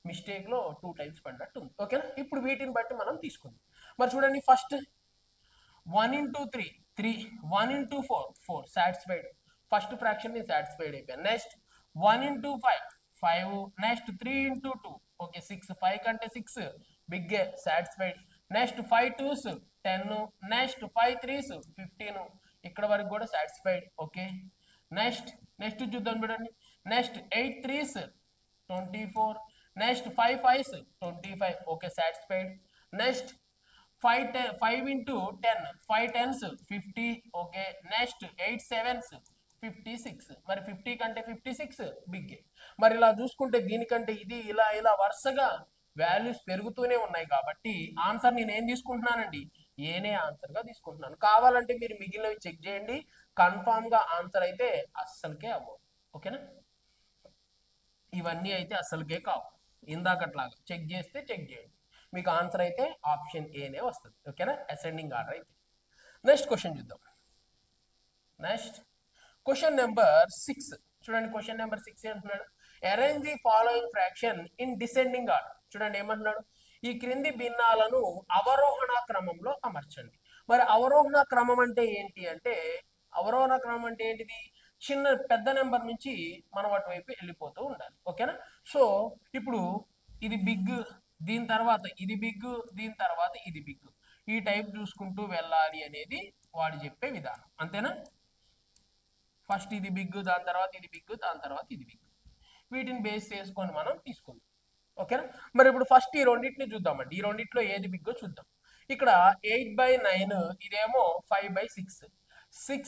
మిస్టేక్ లో 2 టైమ్స్ పడినట్టు ఉంది. ఓకేనా. ఇప్పుడు వీటిని బట్టి మనం తీసుకుందాం. మరి చూడండి ఫస్ట్ 1 × 3 3, 1 × 4 4. సాటిస్ఫైడ్, ఫస్ట్ ఫ్రాక్షన్ ని సాటిస్ఫైడ్ అయిపోయాను. నెక్స్ట్ 1 × 5 5. Next 3 × 2 okay 6. 5 కంటే 6 big, satisfied. Next 5 2s 10. Next 5 3s 15. ఇక్కడ వరకు కూడా సాటిస్ఫైడ్. ఓకే, నెక్స్ట్ నెక్స్ట్ చూద్దాం చూడండి. Next 8 3s 24, next 5 5s 25. Okay, satisfied. Next 5 into 10 5 10s 50. Okay, next 8 7s 56. మరి 50 కంటే 56 బిగ్. మరి ఇలా చూసుకుంటే దీనికంటే ఇది ఇలా ఇలా వరుసగా వాల్యూస్ పెరుగుతూనే ఉన్నాయి కాబట్టి ఆన్సర్ నేను ఏం తీసుకుంటున్నానండి, ఏనే ఆన్సర్ గా తీసుకుంటున్నాను. కావాలంటే మీరు మిగిలినవి చెక్ చేయండి, కన్ఫామ్ గా ఆన్సర్ అయితే అస్సలకే అవ్వవు. ఓకేనా, ఇవన్నీ అయితే అస్సలకే కావు, ఇందాకట్లాగా చెక్ చేస్తే చెక్ చేయండి, మీకు ఆన్సర్ అయితే ఆప్షన్ ఏనే వస్తుంది. ఓకేనా, అసెండింగ్ ఆర్డర్ అయితే. నెక్స్ట్ క్వశ్చన్ చూద్దాం. నెక్స్ట్ క్వశ్చన్ నెంబర్ 6 చూడండి. క్వశ్చన్ నెంబర్ 6 అంటున్నాడు, arrange the following fraction in descending order. చూడండి ఏమంటున్నాడు, ఈ క్రింది భిన్నాలను అవరోహణ క్రమంలో అమర్చండి. మరి అవరోహణ క్రమం అంటే ఏంటి అంటే, అవరోహణ క్రమం అంటే ఏంటిది, చిన్న పెద్ద నెంబర్ నుంచి మనం అటువైపు వెళ్ళిపోతూ ఉండాలి. ఓకేనా, సో ఇప్పుడు ఇది బిగ్, దీని తర్వాత ఇది బిగ్, దీని తర్వాత ఇది బిగ్, ఈ టైప్ చూసుకుంటూ వెళ్ళాలి అనేది వాడు చెప్పే విధానం. అంతేనా, ఫస్ట్ ఇది బిగ్, దాని తర్వాత ఇది బిగ్, దాని తర్వాత ఇది బిగ్, వీటిని బేస్ చేసుకొని మనం తీసుకుందాం. ఓకేనా, మరి ఇప్పుడు ఫస్ట్ ఈ రెండింటిని చూద్దామండి. ఈ రెండిట్లో ఏది బిగ్గో చూద్దాం. ఇక్కడ 8/9, ఇదేమో 5/6. 6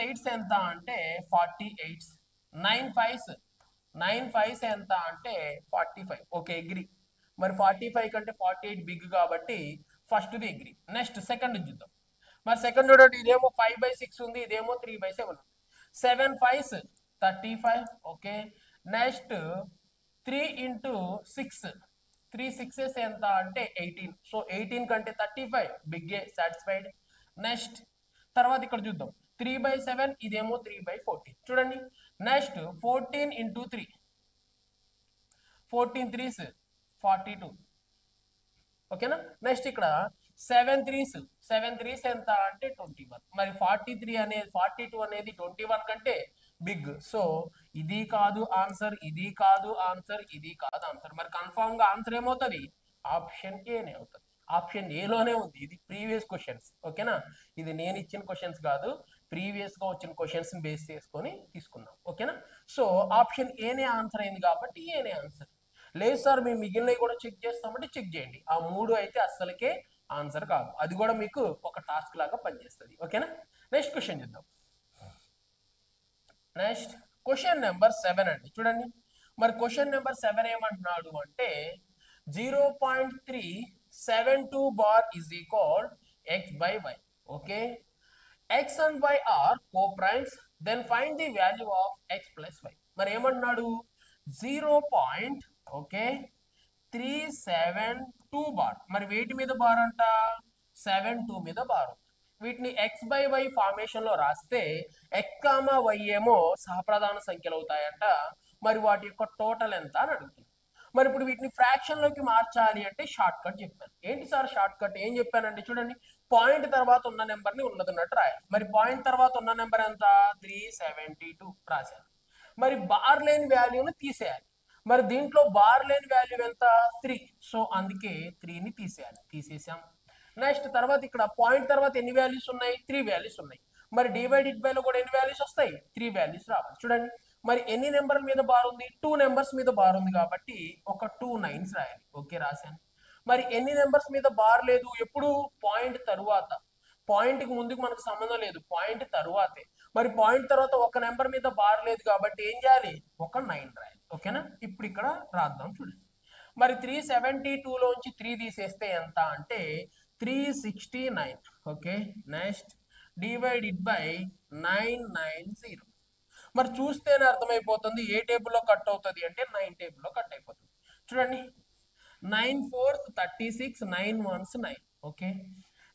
8s ఎంత అంటే 48. 9 5s ఎంత అంటే 45. Okay, agree. మరి 45 కంటే 48 బిగ్ కాబట్టి ఫస్ట్ది ఎగ్రీ. నెక్స్ట్ సెకండ్ చూద్దాం. మరి సెకండ్ చూడండి, ఇదేమో 5/6 ఉంది, ఇదేమో 3/7. 7 5s 35. Okay, next 3 into 6, 3 6s ఎంత అంటే 18. సో 18 కంటే 35 బిగ్గే, సాటిస్ఫైడ్. నెక్స్ట్ తర్వాత ఇక్కడ చూద్దాం, 3/7, ఇదేమో 3/14. చూడండి, నెక్స్ట్ 14 into 3, 14 3s 42. ఓకేనా, నెక్స్ట్ ఇక్కడ 7 3s ఎంత అంటే 21. మరి 43 అనేది 42 అనేది 21 కంటే బిగ్. సో ఇది కాదు ఆన్సర్, ఇది కాదు ఆన్సర్, ఇది కాదు ఆన్సర్. మరి కన్ఫామ్ గా ఆన్సర్ ఏమవుతుంది, ఆప్షన్ ఏనే అవుతుంది. ఆప్షన్ ఏలోనే ఉంది. ఇది ప్రీవియస్ క్వశ్చన్స్. ఓకేనా, ఇది నేను ఇచ్చిన క్వశ్చన్స్ కాదు, ప్రీవియస్ గా వచ్చిన క్వశ్చన్స్ బేస్ చేసుకొని తీసుకున్నాం. ఓకేనా, సో ఆప్షన్ ఏనే ఆన్సర్ అయింది కాబట్టి ఏనే ఆన్సర్. లేదు సార్ మేము మిగిలినవి కూడా చెక్ చేస్తామంటే చెక్ చేయండి, ఆ 3 అయితే అస్సలకే ఆన్సర్ కాదు. అది కూడా మీకు ఒక టాస్క్ లాగా పనిచేస్తుంది. ఓకేనా, నెక్స్ట్ క్వశ్చన్ చూద్దాం. నెక్స్ట్ క్వశ్చన్ నెంబర్ 7 అండి. చూడండి, మరి క్వశ్చన్ నెంబర్ 7 ఏమంటున్నాడు అంటే 0.372 bar is equal x/y. Okay, x and y are co-primes, then find the value of x plus y. మరి ఏమంటున్నాడు, 0.372 బార్. మరి వేటి మీద బార్ అంట, 72 మీద బార్. వీటిని x/y ఫార్మేషన్ లో రాస్తే x, y ఏమో సహప్రధాన సంఖ్యలు అవుతాయంట. మరి వాటి యొక్క టోటల్ ఎంత అని అడుగుతుంది. మరి ఇప్పుడు వీటిని ఫ్రాక్షన్ లోకి మార్చాలి అంటే షార్ట్ కట్ చెప్పాను. ఏంటి సార్ షార్ట్ కట్, ఏం చెప్పానండి, చూడండి, పాయింట్ తర్వాత ఉన్న నెంబర్ ని ఉన్నదన్నట్టు రాయాలి. మరి పాయింట్ తర్వాత ఉన్న నెంబర్ ఎంత, 372 రాశాను. మరి బార్ లేని వాల్యూని తీసేయాలి. మరి దీంట్లో బార్ లేని వాల్యూ ఎంత, 3. సో అందుకే 3ని తీసేయాలి, తీసేసాం. నెక్స్ట్ తర్వాత ఇక్కడ పాయింట్ తర్వాత ఎన్ని వాల్యూస్ ఉన్నాయి, 3 వాల్యూస్ ఉన్నాయి. మరి డివైడెడ్ బై లో కూడా ఎన్ని వాల్యూస్ వస్తాయి, 3 వాల్యూస్ రావాలి. చూడండి, మరి ఎన్ని నెంబర్ మీద బార్ ఉంది, 2 నెంబర్స్ మీద బార్ ఉంది కాబట్టి ఒక 2 9s రాయాలి. ఓకే, రాశాను. మరి ఎన్ని నెంబర్స్ మీద బార్ లేదు, ఎప్పుడు పాయింట్ తరువాత, పాయింట్ కి ముందుకు మనకు సంబంధం లేదు, పాయింట్ తరువాతే. మరి పాయింట్ తర్వాత ఒక నెంబర్ మీద బార్ లేదు కాబట్టి ఏం చేయాలి, ఒక 9 రాయాలి. ఓకేనా, ఇప్పుడు ఇక్కడ రాద్దాం. చూడండి, మరి 372 లోంచి 3 తీసేస్తే ఎంత అంటే 369. Okay, next divided by 990. మరి చూస్తేనే అర్థమైపోతుంది ఏ టేబుల్లో కట్ అవుతుంది అంటే 9 టేబుల్లో కట్ అయిపోతుంది. చూడండి, 9 4s 36, 9 1s 9. ఓకే,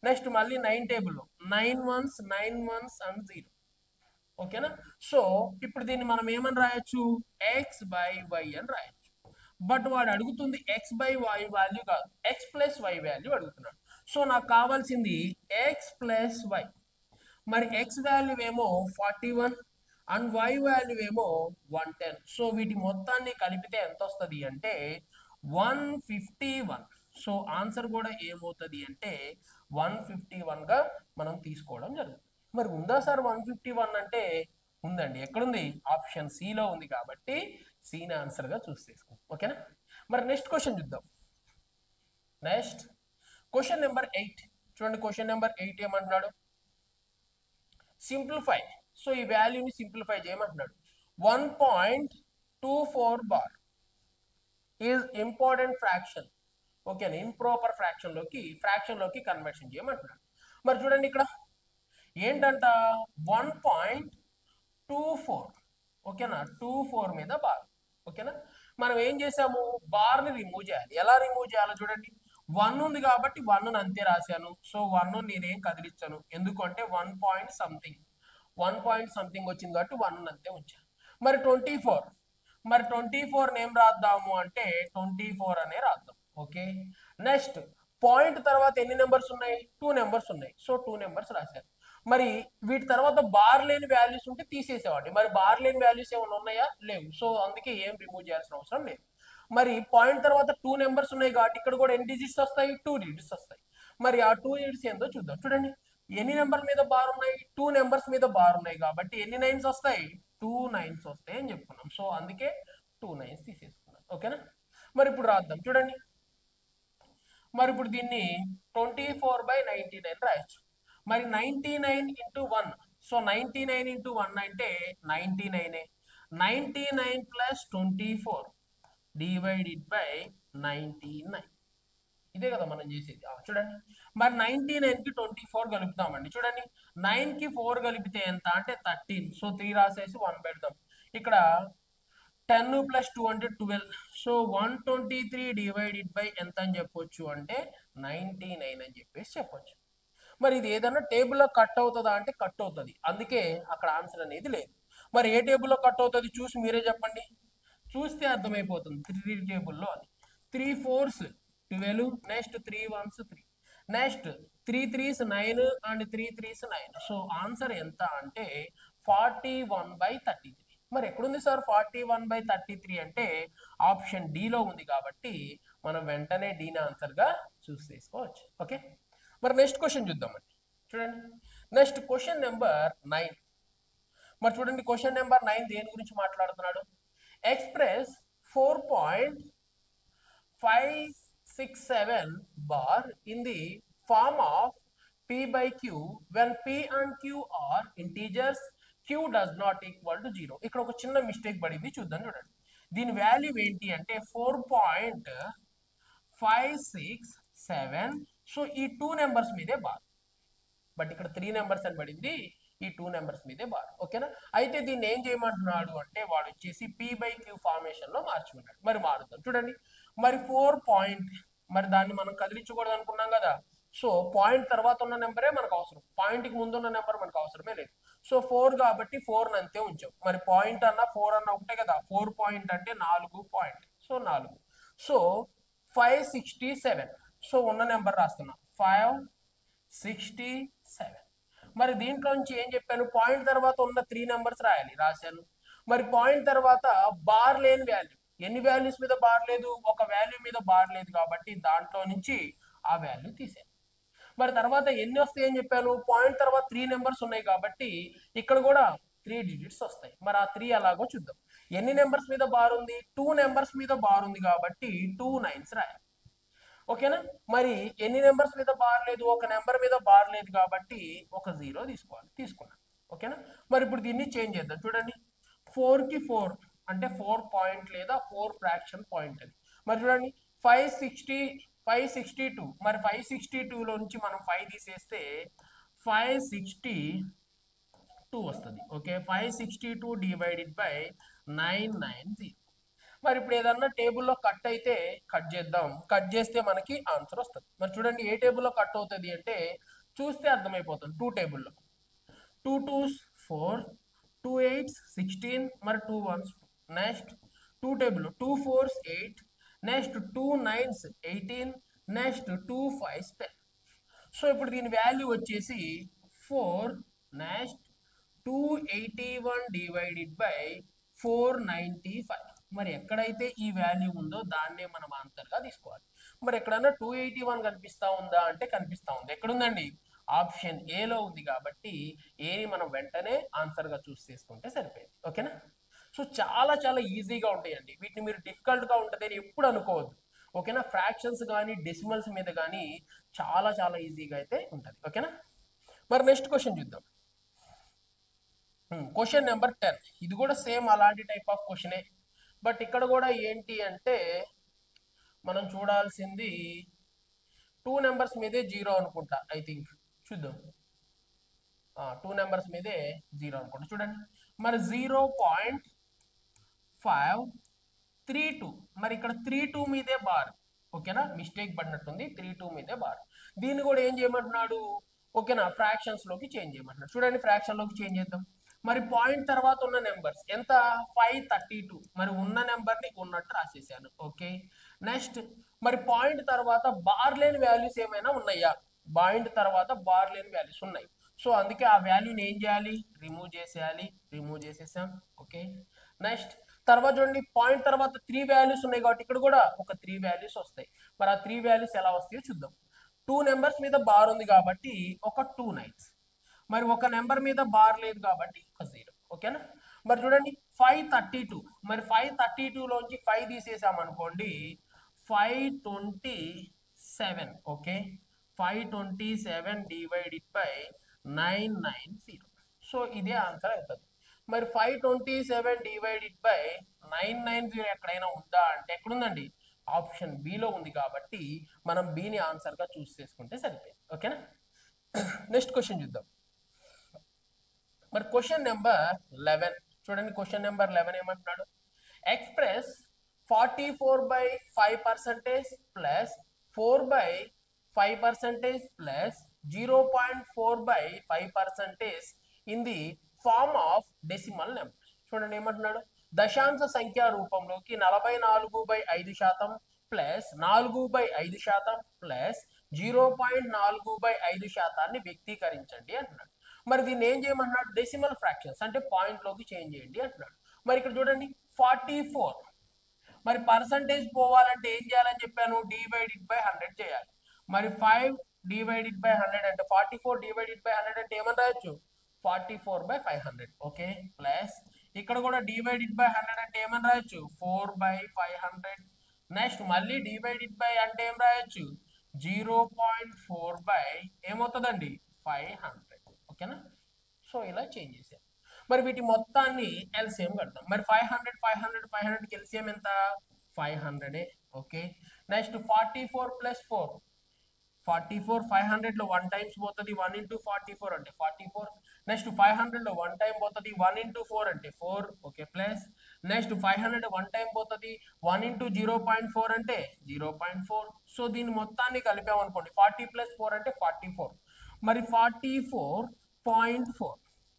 నెక్స్ట్ మళ్ళీ 9 టేబుల్లో 9 1s 9 1s and 0. ఓకేనా, సో ఇప్పుడు దీన్ని మనం ఏమని రాయొచ్చు, x/y అని రాయొచ్చు. బట్ వాడు అడుగుతుంది x/y వాల్యూ కాదు, x plus y వాల్యూ అడుగుతున్నాడు. సో నాకు కావాల్సింది x plus y. మరి x వాల్యూ ఏమో 41 అండ్ y వాల్యూ ఏమో 110. సో వీటి మొత్తాన్ని కలిపితే ఎంత వస్తుంది అంటే 151. సో ఆన్సర్ కూడా ఏమవుతుంది అంటే 151 గా మనం తీసుకోవడం జరుగుతుంది. మరి ఉందా సార్ 151 అంటే ఉందండి. ఎక్కడుంది? ఆప్షన్ సిలో ఉంది కాబట్టి సిని ఆన్సర్ గా చూస్ చేసుకోండి. ఓకేనా? మరి నెక్స్ట్ క్వశ్చన్ చూద్దాం. నెక్స్ట్ క్వశ్చన్ నెంబర్ 8 చూడండి. క్వశ్చన్ నెంబర్ 8 ఏమంటున్నాడు? సింప్లిఫై. సో ఈ వాల్యూని సింప్లిఫై చేయమంటున్నాడు. 1.24 బార్ ఈజ్ ఇంపార్టెంట్ ఫ్రాక్షన్. ఓకేనా? ఇంప్రాపర్ ఫ్రాక్షన్ లోకి కన్వర్షన్ చేయమంటున్నాడు. మరి చూడండి ఇక్కడ ఏంటంట 1.24. ఓకేనా? 24 మీద బార్. ఓకేనా? మనం ఏం చేసాము? బార్ ని రిమూవ్ చేయాలి. ఎలా రిమూవ్ చేయాలో చూడండి. 1 ఉంది కాబట్టి 1 అంతే రాశాను. సో 1 నేనేం కదిలించాను, ఎందుకంటే 1 పాయింట్ సంథింగ్ వచ్చింది కాబట్టి 1 అంతే ఉంచాను. మరి 24, మరి 24 ఏం రాద్దాము అంటే 24 అనే రాద్దాం. ఓకే. నెక్స్ట్ పాయింట్ తర్వాత ఎన్ని నెంబర్స్ ఉన్నాయి? 2 నెంబర్స్ ఉన్నాయి. సో 2 నెంబర్స్ రాశారు. మరి వీటి తర్వాత బార్ లేని వాల్యూస్ ఉంటే తీసేసేవాడి. మరి బార్ లేని వాల్యూస్ ఏమైనా ఉన్నాయా? లేవు. సో అందుకే ఏం రిమూవ్ చేయాల్సిన అవసరం లేదు. మరి పాయింట్ తర్వాత 2 నెంబర్స్ ఉన్నాయి కాబట్టి ఇక్కడ కూడా ఎన్ని డిజిట్స్ వస్తాయి? 2 డిజిట్స్ వస్తాయి. మరి ఆ 2 డిజిట్స్ ఏందో చూద్దాం. చూడండి ఎన్ని నెంబర్ మీద బార్ ఉన్నాయి? 2 నెంబర్స్ మీద బార్ ఉన్నాయి కాబట్టి ఎన్ని నైన్స్ వస్తాయి? 2 నైన్స్ వస్తాయి అని చెప్పుకున్నాం. సో అందుకే 2 నైన్స్ తీసేసుకున్నాం. ఓకేనా? మరి ఇప్పుడు రాద్దాం. చూడండి మరి ఇప్పుడు దీన్ని 24/99 రాయొచ్చు. మరి 99 ఇంటూ 1. సో 99 ఇంటూ 1 అంటే 99. 99 ప్లస్ 24 డివైడెడ్ బై 99. ఇదే కదా మనం చేసేది. చూడండి మరి 99 కి 24 కలుపుతామండి. చూడండి 9 కి 4 కలిపితే ఎంత అంటే 13. సో 3 రాసేసి 1 పెడతాం. ఇక్కడ 10 ప్లస్ 2 అంటే 12. సో 123 డివైడెడ్ బై ఎంత అని చెప్పొచ్చు అంటే 99 అని చెప్పేసి చెప్పొచ్చు. మరి ఇది ఏదైనా టేబుల్లో కట్ అవుతుందా అంటే కట్ అవుతుంది. అందుకే అక్కడ ఆన్సర్ అనేది లేదు. మరి ఏ టేబుల్లో కట్ అవుతుంది చూసి మీరే చెప్పండి. చూస్తే అర్థమైపోతుంది. 3 టేబుల్లో అది 3 4s 12, next 3 1s 3, next 3 3s 9 and 3 3s 9. So answer ఎంత అంటే 41/33. మరి ఎక్కడుంది సార్ 41/33 అంటే ఆప్షన్ డిలో ఉంది కాబట్టి మనం వెంటనే డీని ఆన్సర్ గా చూస్ చేసుకోవచ్చు. ఓకే. మరి నెక్స్ట్ క్వశ్చన్ చూద్దామండి. చూడండి నెక్స్ట్ క్వశ్చన్ నెంబర్ 9. మరి చూడండి క్వశ్చన్ నెంబర్ 9 దేని గురించి మాట్లాడుతున్నాడు? Express 4.567 bar in the form of p by q when p and q are integers, q does not equal to 0. ఇక్కడ ఒక చిన్న మిస్టేక్ పడింది, చూద్దాం. చూడండి దీని వాల్యూ ఏంటి అంటే 4.567. సో ఈ 2 నెంబర్స్ మీదే బార్, బట్ ఇక్కడ 3 నెంబర్స్ అని పడింది, ఈ 2 నెంబర్స్ మీదే బార్. ఓకేనా? అయితే దీన్ని ఏం చేయమంటున్నాడు అంటే వాడు వచ్చేసి p by q ఫార్మేషన్ లో మార్చుకున్నాడు. మరి మారుద్దాం. చూడండి మరి 4 పాయింట్, మరి దాన్ని మనం కదిలించకూడదు అనుకున్నాం కదా. సో పాయింట్ తర్వాత ఉన్న నెంబరే మనకు అవసరం, పాయింట్ కి ముందు ఉన్న నెంబర్ మనకు అవసరమే లేదు. సో 4 కాబట్టి 4 అంతే ఉంచాం. మరి పాయింట్ అన్న 4 అన్న ఒకటే కదా. 4 పాయింట్ అంటే 4 పాయింట్. సో 4. సో 567. సో ఉన్న నెంబర్ రాస్తున్నా 567. మరి దీంట్లో నుంచి ఏం చెప్పాను? పాయింట్ తర్వాత ఉన్న 3 నెంబర్స్ రాయాలి, రాశాను. మరి పాయింట్ తర్వాత బార్ లేని వాల్యూ, ఎన్ని వాల్యూస్ మీద బార్ లేదు? ఒక వాల్యూ మీద బార్ లేదు కాబట్టి దాంట్లో నుంచి ఆ వాల్యూ తీసాను. మరి తర్వాత ఎన్ని వస్తాయి అని చెప్పాను? పాయింట్ తర్వాత 3 నెంబర్స్ ఉన్నాయి కాబట్టి ఇక్కడ కూడా 3 డిజిట్స్ వస్తాయి. మరి ఆ 3 అలాగో చూద్దాం. ఎన్ని నెంబర్స్ మీద బార్ ఉంది? 2 నెంబర్స్ మీద బార్ ఉంది కాబట్టి 2 నైన్స్ రాయాలి. ఓకేనా? మరి ఎన్ని నెంబర్స్ మీద బార్ లేదు? ఒక నెంబర్ మీద బార్ లేదు కాబట్టి ఒక 0 తీసుకోవాలి. తీసుకున్నాను. ఓకేనా? మరి ఇప్పుడు దీన్ని చేంజ్ చేద్దాం. చూడండి 4 కి 4 అంటే 4 పాయింట్ లేదా 4 ఫ్రాక్షన్ పాయింట్ అని. మరి చూడండి 562. మరి 562 లో నుంచి మనం 5 తీసేస్తే 562 వస్తుంది. ఓకే. 562 divided by 990. మరి ఇప్పుడు ఏదన్నా టేబుల్లో కట్ అయితే కట్ చేద్దాం. కట్ చేస్తే మనకి ఆన్సర్ వస్తుంది. మరి చూడండి ఏ టేబుల్లో కట్ అవుతుంది అంటే చూస్తే అర్థమైపోతుంది. 2 టేబుల్లో 2 2s 4, 2 8s 16, మరి 2 1s 2. నెక్స్ట్ 2 టేబుల్లో 2 4s 8, next 2 9s 18, next 2 5s 10. So ఇప్పుడు దీని వాల్యూ వచ్చేసి 4, నెక్స్ట్ 281 డివైడెడ్ బై 495. మరి ఎక్కడైతే ఈ వాల్యూ ఉందో దాన్నే మనం ఆన్సర్ గా తీసుకోవాలి. మరి ఎక్కడన్నా 281 కనిపిస్తా ఉందా అంటే కనిపిస్తా ఉంది. ఎక్కడుందండి? ఆప్షన్ ఏలో ఉంది కాబట్టి ఏని మనం వెంటనే ఆన్సర్గా చూస్ చేసుకుంటే సరిపోయింది. ఓకేనా? సో చాలా చాలా ఈజీగా ఉంటాయండి. వీటిని మీరు డిఫికల్ట్గా ఉంటుంది అని ఎప్పుడు అనుకోవద్దు. ఓకేనా? ఫ్రాక్షన్స్ కానీ డెసిమల్స్ మీద కానీ చాలా చాలా ఈజీగా అయితే ఉంటుంది. ఓకేనా? మరి నెక్స్ట్ క్వశ్చన్ చూద్దాం. Question number 10. ఇది కూడా సేమ్ అలాంటి టైప్ ఆఫ్ క్వశ్చనే. బట్ ఇక్కడ కూడా ఏంటి అంటే మనం చూడాల్సింది 2 నెంబర్స్ మీదే 0 అనుకుంటా. ఐ థింక్ చూద్దాం. 2 నెంబర్స్ మీదే 0 అనుకుంటా. చూడండి మరి 0.532. మరి ఇక్కడ 32 మీదే బార్. ఓకేనా? మిస్టేక్ పడినట్టుంది. 32 మీదే బార్. దీన్ని కూడా ఏం చేయమంటున్నాడు? ఓకేనా? ఫ్రాక్షన్స్ లోకి చేంజ్ చేయమంటున్నాడు. చూడండి ఫ్రాక్షన్ లోకి చేంజ్ చేద్దాం. మరి పాయింట్ తర్వాత ఉన్న నెంబర్స్ ఎంత? 532. మరి ఉన్న నెంబర్ని ఉన్నట్టు రాసేసాను. ఓకే నెక్స్ట్ మరి పాయింట్ తర్వాత బార్ లేని వాల్యూస్ ఏమైనా ఉన్నాయా? పాయింట్ తర్వాత బార్ లేని వాల్యూస్ ఉన్నాయి. సో అందుకే ఆ వాల్యూని ఏం చేయాలి? రిమూవ్ చేసేయాలి. రిమూవ్ చేసేసాం. ఓకే నెక్స్ట్ తర్వాత చూడండి పాయింట్ తర్వాత 3 వాల్యూస్ ఉన్నాయి కాబట్టి ఇక్కడ కూడా ఒక 3 వాల్యూస్ వస్తాయి. మరి ఆ 3 వాల్యూస్ ఎలా వస్తాయో చూద్దాం. 2 నెంబర్స్ మీద బార్ ఉంది కాబట్టి ఒక 2 9s. మరి ఒక నెంబర్ మీద బార్ లేదు కాబట్టి ఒక 0. ఓకేనా? మరి చూడండి 532. మరి 532 లోంచి 5 తీసేసాం అనుకోండి 527. Okay 527 divided by 990. సో ఇదే ఆన్సర్ అవుతుంది. మరి 527 డివైడెడ్ బై 990 ఎక్కడైనా ఉందా అంటే ఎక్కడుందండి? ఆప్షన్ బిలో ఉంది కాబట్టి మనం బిని ఆన్సర్గా చూస్ చేసుకుంటే సరిపోయింది. ఓకేనా? నెక్స్ట్ క్వశ్చన్ చూద్దాం. మరి క్వశ్చన్ నెంబర్ 11 చూడండి. క్వశ్చన్ నెంబర్ 11 ఏమంటున్నాడు? Express 44/5% plus 4/5% plus 0.4/5% in the form of decimal number. చూడండి ఏమంటున్నాడు? దశాంశ సంఖ్య రూపంలోకి 44/5% ప్లస్ 4/5% ప్లస్ 0.4/5% వ్యక్తీకరించండి అంటున్నాడు. మరి దీన్ని ఏం చేయమన్నాడు? డెసిమల్ ఫ్రాక్షన్స్ అంటే పాయింట్ లోకి చేంజ్ చేయండి అంటున్నాడు. మరి ఇక్కడ చూడండి 44. మరి పర్సంటేజ్ పోవాలంటే ఏం చేయాలని చెప్పాను? డివైడెడ్ బై 100 చేయాలి. మరి 5 డివైడెడ్ బై 100 అంటే 44 డివైడెడ్ బై 100 అంటే ఏమని రాయొచ్చు? 44/500. ఓకే ప్లస్ ఇక్కడ కూడా డివైడెడ్ బై 100 అంటే ఏమని రాయొచ్చు? 4/500. నెక్స్ట్ మళ్ళీ డివైడెడ్ బై అంటే ఏం రాయొచ్చు? 0.4 ఏమవుతుందండి? 500. ఓకేనా? సో ఇలా చేంజ్ చేసాం. మరి వీటి మొత్తాన్ని ఎల్సిఎం కడతాం. మరి 500 500 500కి ఎల్సిఎం ఎంత? 500. ఓకే నెక్స్ట్ 44 ప్లస్ 4 44 500లో 1 టైమ్స్ పోతుంది. 1 into 44 అంటే 44. నెక్స్ట్ 500లో 1 టైం పోతుంది. 1 into 4 అంటే 4. ఓకే ప్లస్ నెక్స్ట్ 500 1 టైం పోతుంది. 1 into 0.4 అంటే 0.4. సో దీన్ని మొత్తాన్ని కలిపామనుకోండి 40 ప్లస్ 4 అంటే 44. మరి 44.4.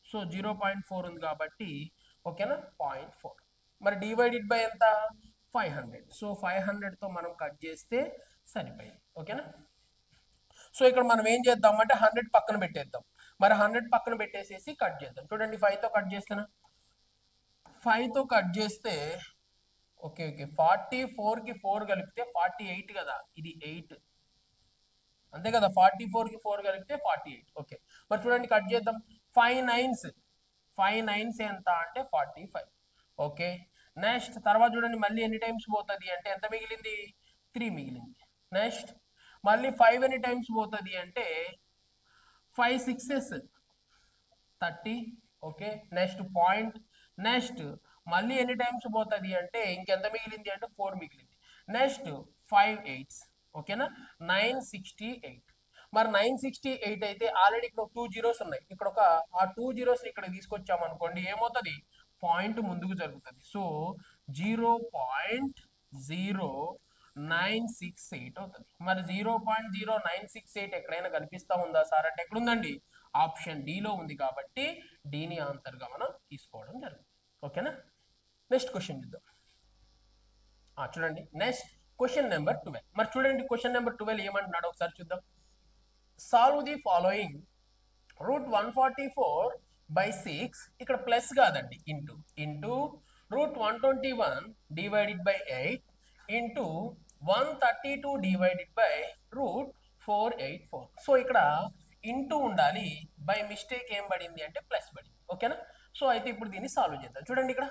సో 0.4 ఉంది కాబట్టి ఓకేనా 0.4. మరి డివైడెడ్ బై ఎంత? 500. సో 500తో మనం కట్ చేస్తే సరిపోయింది. ఓకేనా? సో ఇక్కడ మనం ఏం చేద్దాం అంటే 100 పక్కన పెట్టేద్దాం. మరి 100 పక్కన పెట్టేసేసి కట్ చేద్దాం. చూడండి 5తో కట్ చేస్తానా? 5తో కట్ చేస్తే ఓకే 44కి 4 కలిపితే 48 కదా. ఇది 8 అంతే కదా. 44కి 4 కలిపితే 48. ఓకే మరి చూడండి కట్ చేద్దాం. 5 9s ఎంత అంటే 45. ఓకే నెక్స్ట్ తర్వాత చూడండి మళ్ళీ ఎన్ని టైమ్స్ పోతుంది అంటే ఎంత మిగిలింది? 3 మిగిలింది. నెక్స్ట్ మళ్ళీ 5 ఎన్ని టైమ్స్ పోతుంది అంటే 5 6s 30. Okay next point. Next మళ్ళీ ఎన్ని టైమ్స్ పోతుంది అంటే ఇంకెంత మిగిలింది అంటే 4 మిగిలింది. Next 5 8s. ఓకేనా 968. మరి 968 అయితే ఆల్రెడీ ఇక్కడ 2 zeros ఉన్నాయి. ఇక్కడ ఒక ఆ 2 zeros ఇక్కడ తీసుకొచ్చాం అనుకోండి ఏమవుతుంది? పాయింట్ ముందుకు జరుగుతుంది. సో 0.0968 అవుతుంది. మరి 0.0968 ఎక్కడైనా కనిపిస్తా ఉందా సార్ అంటే ఎక్కడుందండి? ఆప్షన్ డిలో ఉంది కాబట్టి డిని ఆన్సర్గా మనం తీసుకోవడం జరుగుతుంది. ఓకేనా? నెక్స్ట్ క్వశ్చన్ చూద్దాం. చూడండి నెక్స్ట్ క్వశ్చన్ నెంబర్ 12. మరి చూడండి క్వశ్చన్ నెంబర్ 12 ఏమంటున్నాడు ఒకసారి చూద్దాం. సాల్వ్ ది ఫాలోయింగ్ √144/6 ఇక్కడ ప్లస్ కాదండి into √121 divided by 8 into 132 divided by root 484. So ఇక్కడ ఇంటూ ఉండాలి, బై మిస్టేక్ ఏం పడింది అంటే ప్లస్ పడింది. ఓకేనా? సో అయితే ఇప్పుడు దీన్ని సాల్వ్ చేద్దాం. చూడండి ఇక్కడ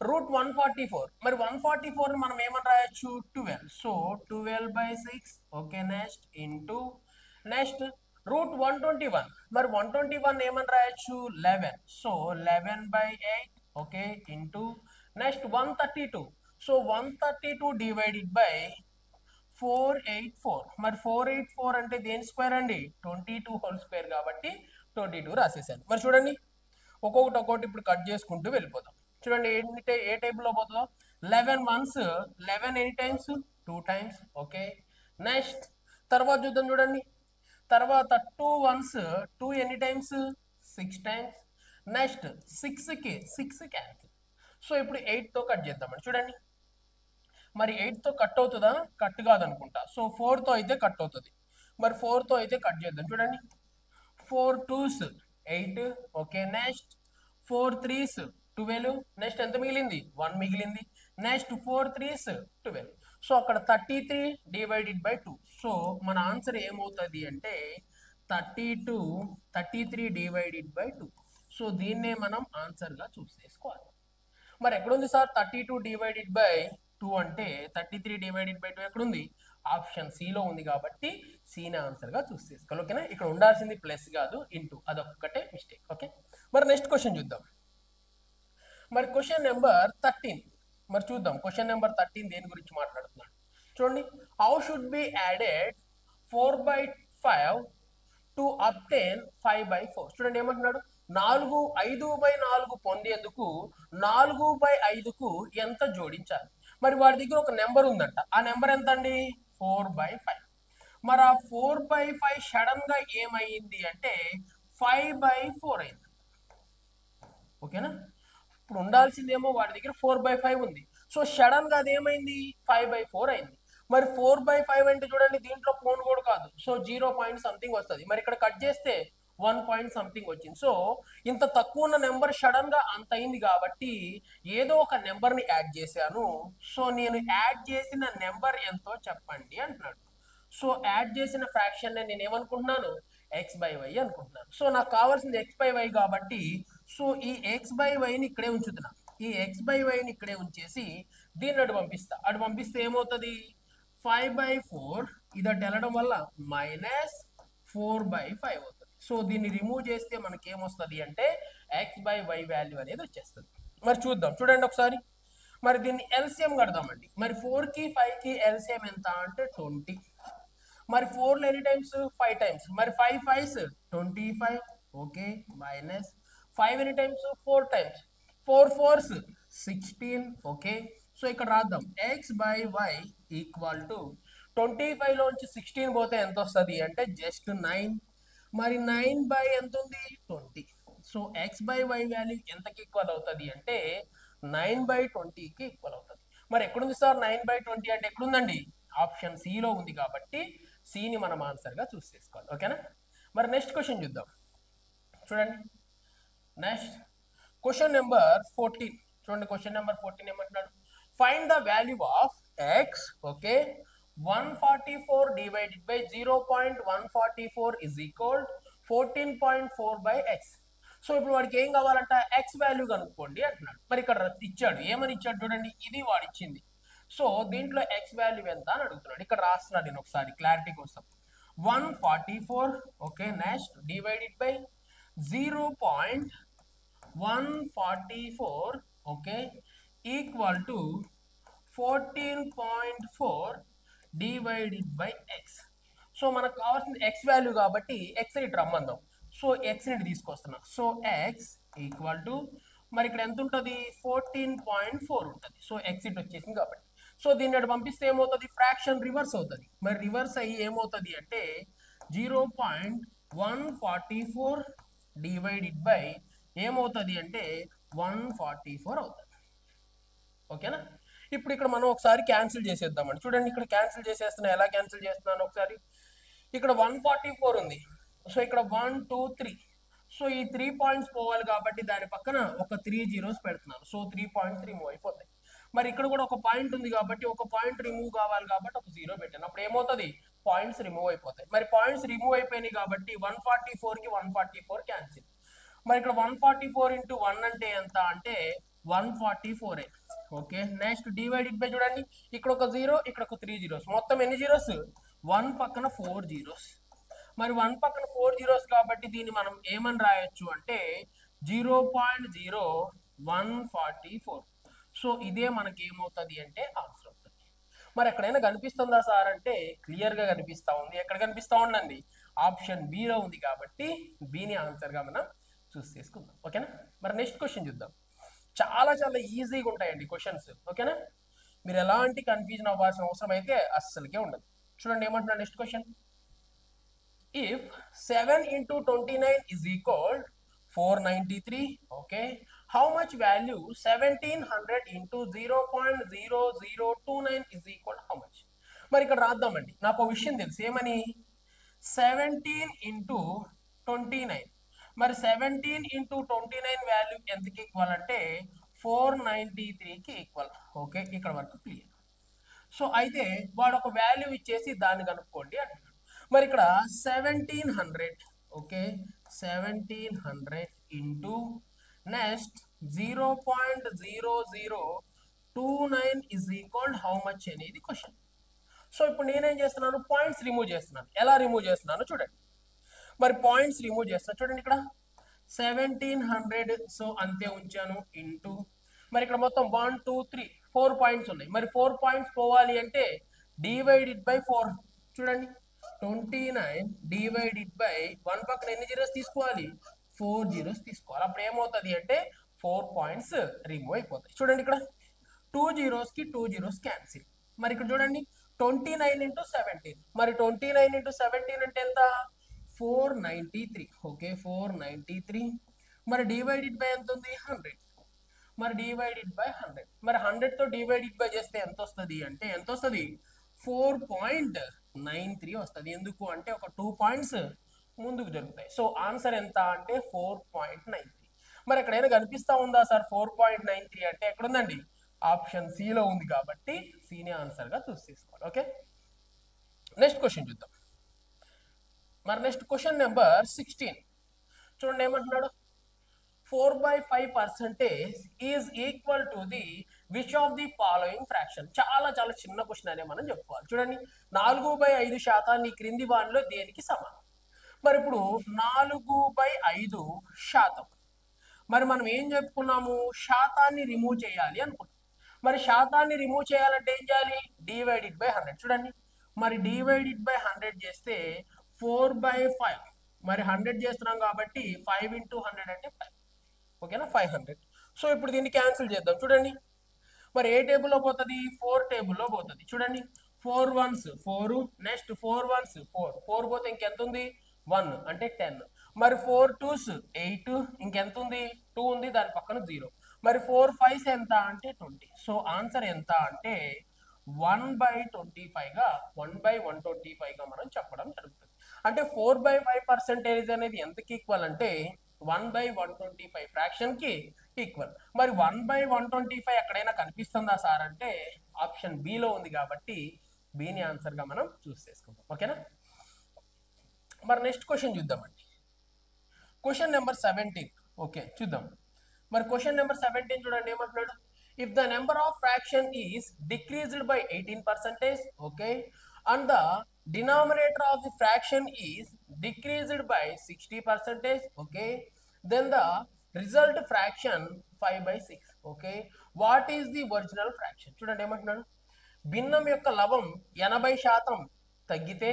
రూట్ 144, మరి 144 మనం ఏమని రాయొచ్చు 12. So 12/6. Okay, next into next root 121, మరి 121 ఏమని రాయొచ్చు 11. So 11/8. Okay, into next 132. So 132 divided by 484, మరి 484 అంటే దేని స్క్వేర్ అండి 22 హోల్ స్క్వేర్ కాబట్టి 22 రాసేసాను. మరి చూడండి ఒక్కొక్కటి ఇప్పుడు కట్ చేసుకుంటూ వెళ్ళిపోతాం. చూడండి ఏ టేబుల్ లో పోతుందో 11 once 11 any times 2 times. Okay, next తర్వాత చూద్దాం. చూడండి తర్వాత 2 once 2 any times 6 times. Next 6 cancel. So ఇప్పుడు 8 తో కట్ చేద్దామండి. చూడండి మరి 8 తో కట్ అవుతుందా? కట్ కాదనుకుంటా. సో 4 తో అయితే కట్ అవుతుంది. మరి 4 తో అయితే కట్ చేద్దాం. చూడండి 4 2s 8. Okay, next 4 3s 12. Next ఎంత మిగిలింది 1 మిగిలింది. Next 4 3s 12. సో అక్కడ 33 డివైడెడ్ బై 2. సో మన ఆన్సర్ ఏమవుతుంది అంటే 33 డివైడెడ్ బై 2. సో దీన్నే మనం ఆన్సర్ గా చూస్ చేసుకోవాలి. మరి ఎక్కడుంది సార్ 32 డివైడెడ్ బై 2 అంటే 33 డివైడెడ్ బై 2 ఎక్కడుంది? ఆప్షన్ సి లో ఉంది కాబట్టి సిని ఆన్సర్ గా చూస్ చేసుకోవాలి. ఓకేనా? ఇక్కడ ఉండాల్సింది ప్లస్ కాదు ఇంటూ, అదొక్కటే మిస్టేక్. ఓకే, మరి నెక్స్ట్ క్వశ్చన్ చూద్దాం. మరి క్వశ్చన్ నెంబర్ 13 మరి చూద్దాం. క్వశ్చన్ నెంబర్ 13 దేని గురించి మాట్లాడుతున్నాడు చూడండి. How should be added 4/5 to obtain 5/4. చూడండి ఏమంటున్నాడు 5/4 పొందేందుకు 4/5కు ఎంత జోడించాలి? మరి వాడి దగ్గర ఒక నెంబర్ ఉందంట. ఆ నెంబర్ ఎంత అండి 4/5. మరి ఆ 4/5 సడన్ గా ఏమైంది అంటే 5/4 అయింది. ఓకేనా? ఇప్పుడు ఉండాల్సిందేమో వాడి దగ్గర 4/5 ఉంది. సో సడన్ గా అదేమైంది 5/4 అయింది. మరి 4/5 అంటే చూడండి దీంట్లో పోను కూడా కాదు. సో 0 పాయింట్ సంథింగ్ వస్తుంది. మరి ఇక్కడ కట్ చేస్తే 1 పాయింట్ సంథింగ్ వచ్చింది. సో ఇంత తక్కువ ఉన్న నెంబర్ సడన్ గా అంత అయింది కాబట్టి ఏదో ఒక నెంబర్ ని యాడ్ చేశాను. సో నేను యాడ్ చేసిన నెంబర్ ఎంతో చెప్పండి అంటున్నాడు. సో యాడ్ చేసిన ఫ్రాక్షన్ నేను ఏమనుకుంటున్నాను x/y అనుకుంటున్నాను. సో నాకు కావాల్సింది x/y కాబట్టి సో ఈ x/yని ఇక్కడే ఉంచుతున్నా. ఈ x/yని ఇక్కడే ఉంచేసి దీన్ని అటు పంపిస్తా. అటు పంపిస్తే ఏమవుతుంది 5/4. ఇది అటు వెళ్ళడం వల్ల -4/5 అవుతుంది. సో దీన్ని రిమూవ్ చేస్తే మనకి ఏమొస్తుంది అంటే x/y వాల్యూ అనేది వచ్చేస్తుంది. మరి చూద్దాం. చూడండి ఒకసారి. మరి దీన్ని ఎల్సిఎం కడదామండి. మరి 4కి 5కి ఎల్సిఎం ఎంత అంటే 20. మరి 4 ఎన్ని టైమ్స్ 5 టైమ్స్. మరి 5 5s 25. ఓకే, మైనస్ 5 ఎన్ని times 4 times. 4 4s 16. Okay, so ఇక్కడ రాద్దాం x/y ఈక్వల్ టు 25 లోంచి 16 పోతే ఎంత వస్తుంది అంటే జస్ట్ 9. మరి 9 ఎంత ఉంది 20. సో x/y వాల్యూ ఎంతకి ఈక్వల్ అవుతుంది అంటే 9/20కి ఈక్వల్ అవుతుంది. మరి ఎక్కడుంది సార్ 9/20 అంటే ఎక్కడుందండి ఆప్షన్ సి లో ఉంది కాబట్టి సిని మనం ఆన్సర్ గా చూస్ చేసుకోవాలి. ఓకేనా? మరి నెక్స్ట్ క్వశ్చన్ చూద్దాం. చూడండి నెక్స్ట్ క్వశ్చన్ నెంబర్ 14. చూడండి క్వశ్చన్ నెంబర్ 14 ఏమంటున్నాడు find the value of x. Okay, 144 divided by 0.144 is equal 14.4/x. So ఇప్పుడు వాడికి ఏం కావాలంట x వాల్యూ కనుక్కోండి అంటున్నాడు. మరి ఇక్కడ ఇచ్చాడు, ఏమని ఇచ్చాడు చూడండి, ఇది వాడు ఇచ్చింది. సో దీంట్లో x వాల్యూ ఎంత అని అడుగుతున్నాడు. ఇక్కడ రాస్తున్నాడు నేను ఒకసారి క్లారిటీ కోసం. 144. Okay, next divided by 0.144. Okay, equal to 14.4 divided by x. So మనకు కావాల్సింది x వాల్యూ కాబట్టి x ఇటు రమ్మందాం. సో x ని తీసుకొస్తున్నా. సో x ఈక్వల్ టు మరి ఇక్కడ ఎంత ఉంటుంది 14.4 ఉంటుంది. సో x ఇటు వచ్చేసింది కాబట్టి సో దీన్ని అటు పంపిస్తే ఏమవుతుంది ఫ్రాక్షన్ రివర్స్ అవుతుంది. మరి రివర్స్ అయ్యి ఏమవుతుంది అంటే 0.144 డివైడెడ్ బై ఏమవుతుంది అంటే 144 అవుతుంది. ఓకేనా? ఇప్పుడు ఇక్కడ మనం ఒకసారి క్యాన్సిల్ చేసేద్దామండి. చూడండి ఇక్కడ క్యాన్సిల్ చేసేస్తున్నా. ఎలా క్యాన్సిల్ చేస్తున్నాను ఒకసారి. ఇక్కడ 144 ఉంది. సో ఇక్కడ 1 2 3. సో ఈ 3 పాయింట్స్ పోవాలి కాబట్టి దాని పక్కన ఒక 3 జీరోస్ పెడుతున్నాను. సో 3 పాయింట్స్ రిమూవ్ అయిపోతాయి. మరి ఇక్కడ కూడా ఒక పాయింట్ ఉంది కాబట్టి ఒక పాయింట్ రిమూవ్ కావాలి కాబట్టి ఒక 0 పెట్టాను. అప్పుడు ఏమవుతుంది, పాయింట్స్ రిమూవ్ అయిపోతాయి. మరి పాయింట్స్ రిమూవ్ అయిపోయినాయి కాబట్టి 144 కి 144 క్యాన్సిల్. మరి ఇక్కడ 144 ఇంటూ 1 అంటే ఎంత అంటే 144. ఓకే, నెక్స్ట్ డివైడెడ్ బై చూడండి, ఇక్కడ ఒక 0 ఇక్కడ ఒక 3 జీరోస్, మొత్తం ఎన్ని జీరోస్, 1 పక్కన 4 జీరోస్. మరి 1 పక్కన 4 జీరోస్ కాబట్టి దీన్ని మనం ఏమని రాయొచ్చు అంటే 0.0144. సో ఇదే మనకి ఏమవుతుంది అంటే ఆన్సర్ అవుతుంది. మరి ఎక్కడైనా కనిపిస్తుందా సార్ అంటే క్లియర్ గా కనిపిస్తా ఉంది. ఎక్కడ కనిపిస్తా ఉండండి, ఆప్షన్ బిలో ఉంది కాబట్టి బిని ఆన్సర్ గా మనం చూస్ చేసుకుందాం. ఓకేనా, మరి నెక్స్ట్ క్వశ్చన్ చూద్దాం. చాలా చాలా ఈజీగా ఉంటాయండి క్వశ్చన్స్. ఓకేనా, మీరు ఎలాంటి కన్ఫ్యూజన్ అవ్వాల్సిన అవసరం అయితే అస్సలకే ఉండదు. చూడండి ఏమంటున్నా next question. If 7 into 29 is equal 493, okay, how much value 1700 into 0.0029 is equal to how much? మరి ఇక్కడ రాద్దామండి. నాకు ఒక విషయం తెలుసు, ఏమని, 17 into 29. మరి 17 into 29 వాల్యూ ఎంతకి ఈక్వల్ అంటే 493కి ఈక్వల్. ఓకే, ఇక్కడ వరకు క్లియర్. సో అయితే వాడు ఒక వాల్యూ ఇచ్చేసి దాన్ని కనుక్కోండి అంటున్నాడు. మరి ఇక్కడ 1700, okay, 1700 into next 0.0029 is equal how much అనేది క్వశ్చన్. సో ఇప్పుడు నేనేం చేస్తున్నాను, పాయింట్స్ రిమూవ్ చేస్తున్నాను. ఎలా రిమూవ్ చేస్తున్నాను చూడండి. మరి పాయింట్స్ రిమూవ్ చేస్తున్నా చూడండి, ఇక్కడ 1700 సో అంతే ఉంచాను ఇంటూ, మరి ఇక్కడ మొత్తం 1 2 3 4 పాయింట్స్ ఉన్నాయి. మరి 4 పాయింట్స్ పోవాలి అంటే డివైడెడ్ బై 4. చూడండి 29 డివైడెడ్ బై 1 పక్కన ఎన్ని జీరోస్ తీసుకోవాలి, 4 జీరోస్ తీసుకోవాలి. అప్పుడు ఏమవుతుంది అంటే 4 పాయింట్స్ రిమూవ్ అయిపోతాయి. చూడండి ఇక్కడ 2 జీరోస్ కి 2 జీరోస్ క్యాన్సిల్. మరి ఇక్కడ చూడండి 29 ఇంటూ 17, మరి 29 ఇంటూ 17 అంటే ఎంత, 493. ఓకే, 493. మరి డివైడెడ్ బై ఎంత ఉంది, 100. మరి డివైడెడ్ బై 100, మరి 100 తో డివైడెడ్ బై చేస్తే ఎంత వస్తుంది అంటే ఎంత వస్తుంది, 4.93 వస్తుంది. ఎందుకు అంటే ఒక 2 పాయింట్స్ ముందుకు జరుగుతాయి. సో ఆన్సర్ ఎంత అంటే 4.93. మరి ఎక్కడైనా కనిపిస్తా ఉందా సార్ 4.93 అంటే ఎక్కడ ఉందండి, ఆప్షన్ సి లో ఉంది కాబట్టి సిని ఆన్సర్ గా చూస్ చేసుకోవాలి. ఓకే, నెక్స్ట్ క్వశ్చన్ చూద్దాం. మరి నెక్స్ట్ క్వశ్చన్ నెంబర్ 16. చూడండి ఏమంటున్నాడు, 4/5% is equal to the which of the following fraction. చాలా చాలా చిన్న క్వశ్చన్ అనే మనం చెప్పుకోవాలి. చూడండి 4/5 శాతాన్ని క్రింది వానిలో దేనికి సమానం. మరి ఇప్పుడు 4/5 శాతం, మరి మనం ఏం చెప్పుకున్నాము, శాతాన్ని రిమూవ్ చేయాలి అనుకుంటాం. మరి శాతాన్ని రిమూవ్ చేయాలంటే ఏం చేయాలి, డివైడెడ్ బై 100. చూడండి మరి డివైడెడ్ బై 100 చేస్తే 4/5, మరి 100 చేస్తున్నాం కాబట్టి 5 into 100 అంటే 5. ఓకేనా, 500. సో ఇప్పుడు దీన్ని క్యాన్సిల్ చేద్దాం. చూడండి మరి ఏ టేబుల్లో పోతుంది, 4 టేబుల్లో పోతుంది. చూడండి 4 ones 4, నెక్స్ట్ 4 ones 4, 4 పోతే ఇంకెంత ఉంది, 1 అంటే 10. మరి 4 2s 8, ఇంకెంత ఉంది, 2 ఉంది, దాని పక్కన 0. మరి 4 5s ఎంత అంటే 20. సో ఆన్సర్ ఎంత అంటే 1/25 గా 1/125 గా మనం చెప్పడం జరుగుతుంది. అంటే 4/5% అనేది ఎంతకి ఈక్వల్ అంటే 1/125 ఫ్రాక్షన్ కి ఈక్వల్. మరి 1/125 ఎక్కడైనా కనిపిస్తుందా సార్ అంటే ఆప్షన్ బి లో ఉంది కాబట్టి బిని ఆన్సర్ గా మనం చూస్ చేసుకుంటాం. ఓకేనా, మరి నెక్స్ట్ క్వశ్చన్ చూద్దామండి. Question number 17. ఓకే చూద్దాం. మరి క్వశ్చన్ నెంబర్ 17 చూడండి ఏమంటున్నాడు, if the number of fraction is decreased by 18%, okay, and the denominator of the fraction is decreased by 60%, okay, then the result fraction 5/6. okay, what is the original fraction? చూడండి ఏమంటున్నాడు, భిన్నం యొక్క లవం 80% తగ్గితే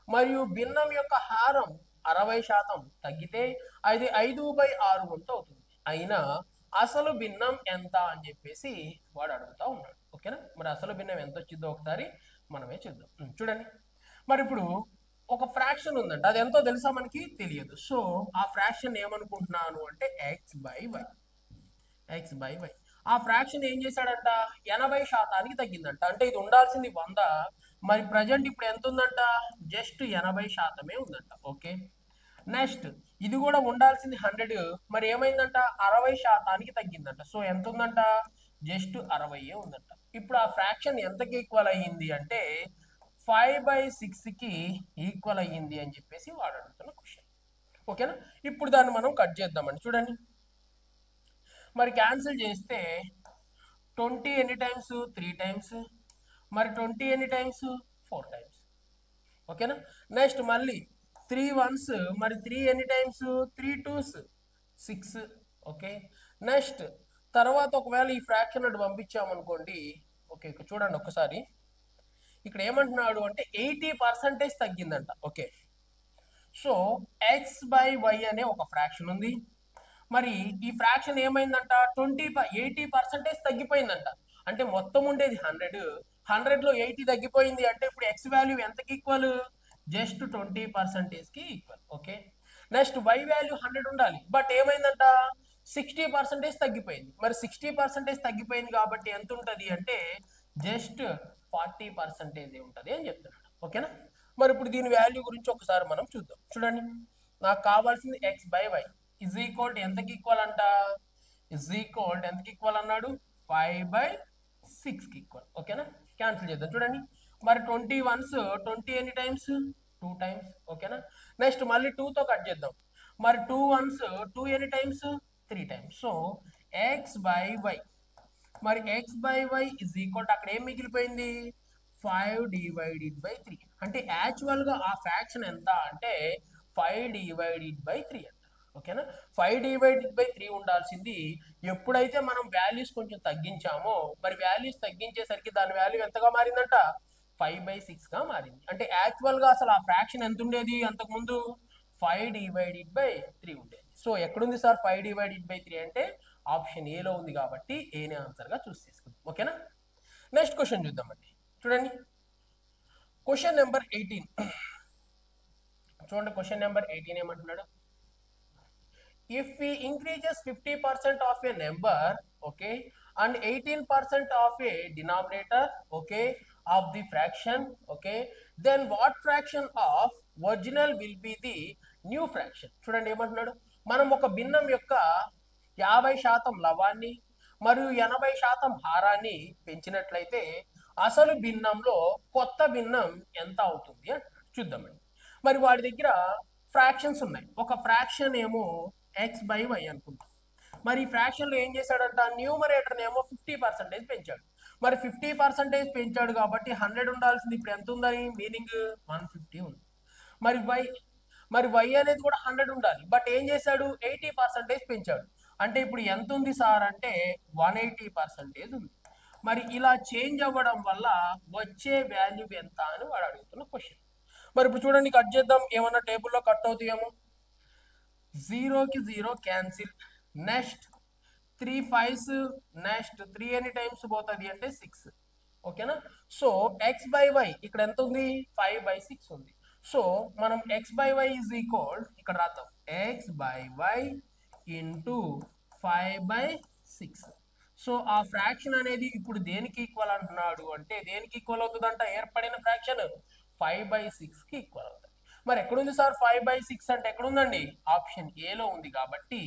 మరియు భిన్నం యొక్క హారం 60% తగ్గితే అది 5/6 వంతు అవుతుంది. అయినా అసలు భిన్నం ఎంత అని చెప్పేసి వాడు అడుగుతా ఉన్నాడు. ఓకేనా, మరి అసలు భిన్నం ఎంత వచ్చిందో ఒకసారి మనమే చూద్దాం. చూడండి మరి ఇప్పుడు ఒక ఫ్రాక్షన్ ఉందంట, అది ఎంతో తెలుసా మనకి తెలియదు. సో ఆ ఫ్రాక్షన్ ఏమనుకుంటున్నాను అంటే x/y. ఆ ఫ్రాక్షన్ ఏం చేశాడంట, 80% తగ్గిందంట. అంటే ఇది ఉండాల్సింది 100, మరి ప్రజెంట్ ఇప్పుడు ఎంత ఉందంట, జస్ట్ 80% ఉందంట. ఓకే, నెక్స్ట్ ఇది కూడా ఉండాల్సింది 100, మరి ఏమైందంట 60% తగ్గిందంట. సో ఎంత ఉందంట, జస్ట్ 60 ఉందంట. ఇప్పుడు ఆ ఫ్రాక్షన్ ఎంతకి ఈక్వల్ అయ్యింది అంటే 5/6కి ఈక్వల్ అయ్యింది అని చెప్పేసి వాడు అడుగుతున్న క్వశ్చన్. ఓకేనా, ఇప్పుడు దాన్ని మనం కట్ చేద్దామండి. చూడండి, మరి క్యాన్సిల్ చేస్తే 20 ఎన్ని టైమ్స్ 3 టైమ్స్, మరి 20 ఎన్ని టైమ్స్ 4 టైమ్స్. ఓకేనా, నెక్స్ట్ మళ్ళీ 3 వన్స్, మరి 3 ఎన్ని టైమ్స్ 3 2s 6. ఓకే, నెక్స్ట్ తర్వాత ఒకవేళ ఈ ఫ్రాక్షన్ అటు పంపించామనుకోండి. ఓకే, చూడండి ఒక్కసారి ఇక్కడ ఏమంటున్నాడు అంటే 80% తగ్గిందంట. ఓకే, సో x/y అనే ఒక ఫ్రాక్షన్ ఉంది. మరి ఈ ఫ్రాక్షన్ ఏమైందంట 80% తగ్గిపోయిందంట. అంటే మొత్తం ఉండేది 100లో 80 తగ్గిపోయింది అంటే ఇప్పుడు x వాల్యూ ఎంతకి ఈక్వల్, జస్ట్ 20%కి equal. Okay, next y value 100 ఉండాలి, బట్ ఏమైందంట 60% తగ్గిపోయింది. మరి 60% తగ్గిపోయింది కాబట్టి ఎంత ఉంటుంది అంటే జస్ట్ 40% ఉంటుంది అని చెప్తున్నాడు. ఓకేనా, మరి ఇప్పుడు దీని వాల్యూ గురించి ఒకసారి మనం చూద్దాం. చూడండి, నాకు కావాల్సింది x/y ఇజ్ ఈక్వల్ ఎంతకి ఈక్వల్ అంట, ఇజ్ ఈక్వల్ ఎంతకి ఈక్వల్ అన్నాడు 5/6కి ఈక్వల్. ఓకేనా, క్యాన్సిల్ చేద్దాం. చూడండి, మరి 20 వన్స్ 20 ఎన్ని టైమ్స్ 2 టైమ్స్. ఓకేనా, నెక్స్ట్ మళ్ళీ 2తో కట్ చేద్దాం. మరి 2 వన్స్ 2 ఎన్ని టైమ్స్ 3 టైమ్స్. సో x/y, మరి x/y ఇజ్ ఈక్వల్ అక్కడ ఏం మిగిలిపోయింది 5/3. అంటే యాక్చువల్ గా ఆ ఫ్రాక్షన్ ఎంత అంటే 5/3 అంట. ఓకేనా, 5/3 ఉండాల్సింది. ఎప్పుడైతే మనం వాల్యూస్ కొంచెం తగ్గించామో, మరి వాల్యూస్ తగ్గించేసరికి దాని వాల్యూ ఎంతగా మారిందంట 5/6గా మారింది. అంటే యాక్చువల్ గా అసలు ఆ ఫ్రాక్షన్ ఎంత ఉండేది అంతకుముందు 5/3 ఉండేది. సో ఎక్కడుంది సార్ 5/3 అంటే ఆప్షన్ ఏలో ఉంది కాబట్టి ఏనే ఆన్సర్ గా చూస్ చేసుకుందాం. ఓకేనా, నెక్స్ట్ క్వశ్చన్ చూద్దామండి. చూడండి, క్వశ్చన్ నెంబర్ 18. చూడండి, క్వశ్చన్ నెంబర్ 18 ఏమంటున్నాడు, if we increases 50% of a number, okay, and 18% of a denominator, okay, of the fraction, okay, then what fraction of original will be the new fraction. చూడండి ఏమంటున్నాడు, మనం ఒక భిన్నం యొక్క 50% లవాన్ని మరియు 80% హారాన్ని పెంచినట్లయితే అసలు భిన్నంలో కొత్త భిన్నం ఎంత అవుతుంది అని చూద్దామండి. మరి వాడి దగ్గర ఫ్రాక్షన్స్ ఉన్నాయి. ఒక ఫ్రాక్షన్ ఏమో x/y అనుకుంటాం. మరి ఈ ఫ్రాక్షన్ లో ఏం చేశాడంట, న్యూమరేటర్ ఏమో 50% పెంచాడు. మరి 50% పెంచాడు కాబట్టి 100 ఉండాల్సింది ఇప్పుడు ఎంత ఉందని మీనింగ్ 150 ఉంది. మరి y అనేది కూడా 100 ఉండాలి, బట్ ఏం చేశాడు 80% పెంచాడు. అంటే ఇప్పుడు ఎంత ఉంది సార్ అంటే 180% ఉంది. మరి ఇలా చేంజ్ అవ్వడం వల్ల వచ్చే వాల్యూ ఎంత అని వాడు అడుగుతున్న క్వశ్చన్. మరి ఇప్పుడు చూడండి, కట్ చేద్దాం. ఏమన్నా టేబుల్లో కట్ అవుతాయేమో. 0కి 0 క్యాన్సిల్, నెక్స్ట్ 3 5s, నెక్స్ట్ 3 ఎన్ని టైమ్స్ పోతుంది అంటే 6. ఓకేనా, సో x/y ఇక్కడ ఎంత ఉంది 5/6 ఉంది. సో మనం x/y ఈజ్ ఈక్వల్ ఇక్కడ రాద్దాం x/y ఇంటూ 5/6. సో ఆ ఫ్రాక్షన్ అనేది ఇప్పుడు దేనికి ఈక్వల్ అంటున్నాడు అంటే దేనికి ఈక్వల్ అవుతుందంట, ఏర్పడిన ఫ్రాక్షన్ 5/6కి ఈక్వల్ అవుతుంది. మరి ఎక్కడుంది సార్ 5/6 అంటే ఎక్కడుందండి, ఆప్షన్ ఏలో ఉంది కాబట్టి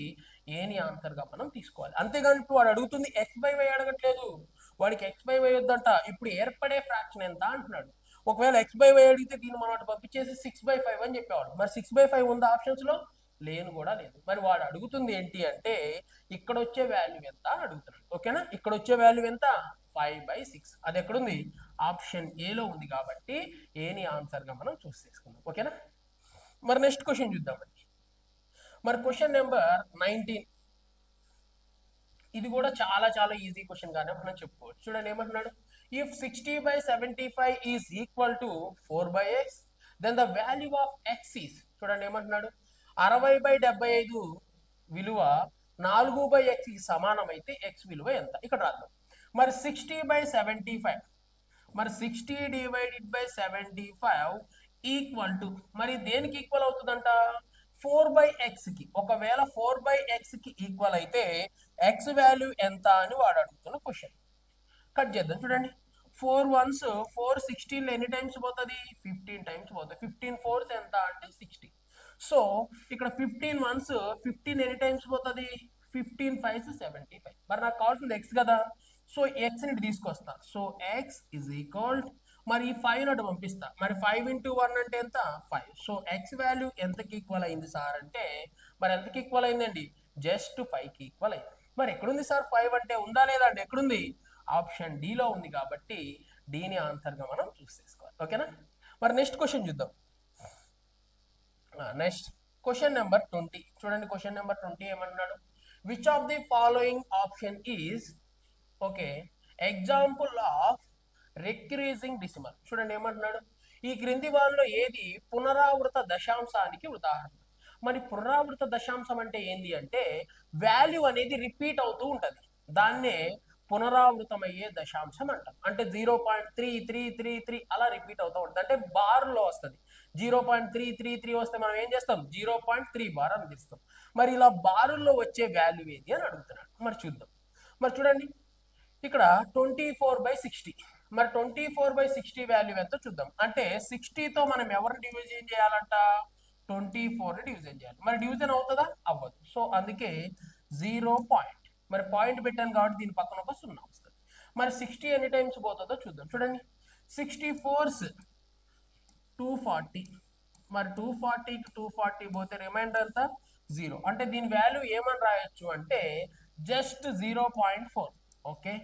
ఏని ఆన్సర్ గా మనం తీసుకోవాలి. అంతేగాని ఇప్పుడు వాడు అడుగుతుంది x/y అడగట్లేదు, వాడికి x/y వద్దంట. ఇప్పుడు ఏర్పడే ఫ్రాక్షన్ ఎంత అంటున్నాడు. ఒకవేళ x/y అడిగితే దీన్ని మనం అటు పంపించేసి 6/5 అని చెప్పేవాడు. మరి 6/5 ఉందా ఆప్షన్స్ లో, లేను కూడా లేదు. మరి వాడు అడుగుతుంది ఏంటి అంటే ఇక్కడ వచ్చే వాల్యూ ఎంత అని అడుగుతున్నాడు. ఓకేనా, ఇక్కడ వచ్చే వాల్యూ ఎంత 5/6. అది ఎక్కడుంది, ఆప్షన్ ఏలో ఉంది కాబట్టి ఏని ఆన్సర్ గా మనం చూస్ చేసుకుందాం. ఓకేనా, మరి నెక్స్ట్ క్వశ్చన్ చూద్దామండి. మరి క్వశ్చన్ నెంబర్ 19. ఇది కూడా చాలా చాలా ఈజీ క్వశ్చన్ గానే మనం చెప్పుకోవచ్చు. చూడండి ఏమంటున్నాడు, if 60/75 is equal to 4/x, then the value of x is. చూడండి ఏమంటున్నాడు, 60/75 విలువ 4/x కి సమానం అయితే x విలువ ఎంత ఇక్కడ రాద్దాం. మరి 60/75, మరి 60/75 ఈక్వల్ టు మరి దేనికి ఈక్వల్ అవుతుందంట 4/x కి. ఒకవేళ 4/x కి ఈక్వల్ అయితే x వాల్యూ ఎంత అని వాడు అడుగుతున్న క్వశ్చన్. కట్ చేద్దాం. చూడండి, 4 వన్స్ 4 16 ఎన్ని టైమ్స్ పోతుంది 15 టైమ్స్ పోతుంది. 15 4s ఎంత అంటే 60. సో ఇక్కడ 15 వన్స్ 15 ఎన్ని టైమ్స్ పోతుంది 15 5s 75. మరి నాకు కావాల్సింది x కదా, సో ఎక్స్ ని తీసుకొస్తా. సో ఎక్స్ ఇజ్ ఈక్వల్ మరి ఈ 5 అటు పంపిస్తా. మరి 5 ఇంటూ 1 అంటే ఎంత 5. సో ఎక్స్ వాల్యూ ఎంతకి ఈక్వల్ అయింది సార్ అంటే మరి ఎంతకి ఈక్వల్ అయిందండి జస్ట్ 5 కి ఈక్వల్ అయింది. మరి ఎక్కడుంది సార్ 5 అంటే ఉందా లేదా అంటే ఎక్కడుంది ఆప్షన్ డి లో ఉంది కాబట్టి డిని ఆన్సర్ గా మనం చూస్ చేసుకోవాలి. ఓకేనా. మరి నెక్స్ట్ క్వశ్చన్ చూద్దాం. నెక్స్ట్ క్వశ్చన్ నెంబర్ 20 చూడండి. క్వశ్చన్ నెంబర్ 20 ఏమన్నాడు which of the following option is okay example of recurring decimal. చూడండి ఏమంటున్నాడు ఈ క్రింది వారిలో ఏది పునరావృత దశాంశానికి ఉదాహరణ. మరి పునరావృత దశాంశం అంటే ఏంటి అంటే వాల్యూ అనేది రిపీట్ అవుతూ ఉంటది, దాన్నే పునరావృతమయ్యే దశాంశం అంటాం. అంటే 0.3333 అలా రిపీట్ అవుతూ ఉంటుంది, అంటే బార్ లో వస్తుంది. 0.333 వస్తే మనం ఏం చేస్తాం 0.3 బార్ అని తీస్తాం. మరి ఇలా బారుల్లో వచ్చే వాల్యూ ఏది అని అడుగుతున్నాడు. మరి చూద్దాం. మరి చూడండి ఇక్కడ 24/60. మరి 24/60 వాల్యూ ఎంతో చూద్దాం. అంటే 60తో మనం ఎవరిని డివిజన్ చేయాలంట 24ని డివిజన్ చేయాలి. మరి డివిజన్ అవుతుందా అవ్వదు. సో అందుకే 0 పాయింట్. మరి పాయింట్ పెట్టాను కాబట్టి దీని పక్కన ఒక 0 వస్తుంది. మరి 60 ఎన్ని టైమ్స్ పోతుందో చూద్దాం. చూడండి 64 240. మరి 240కి 240 పోతే రిమైండర్ అంతా 0. అంటే దీని వాల్యూ ఏమని రాయొచ్చు అంటే జస్ట్ 0.4. ఓకే.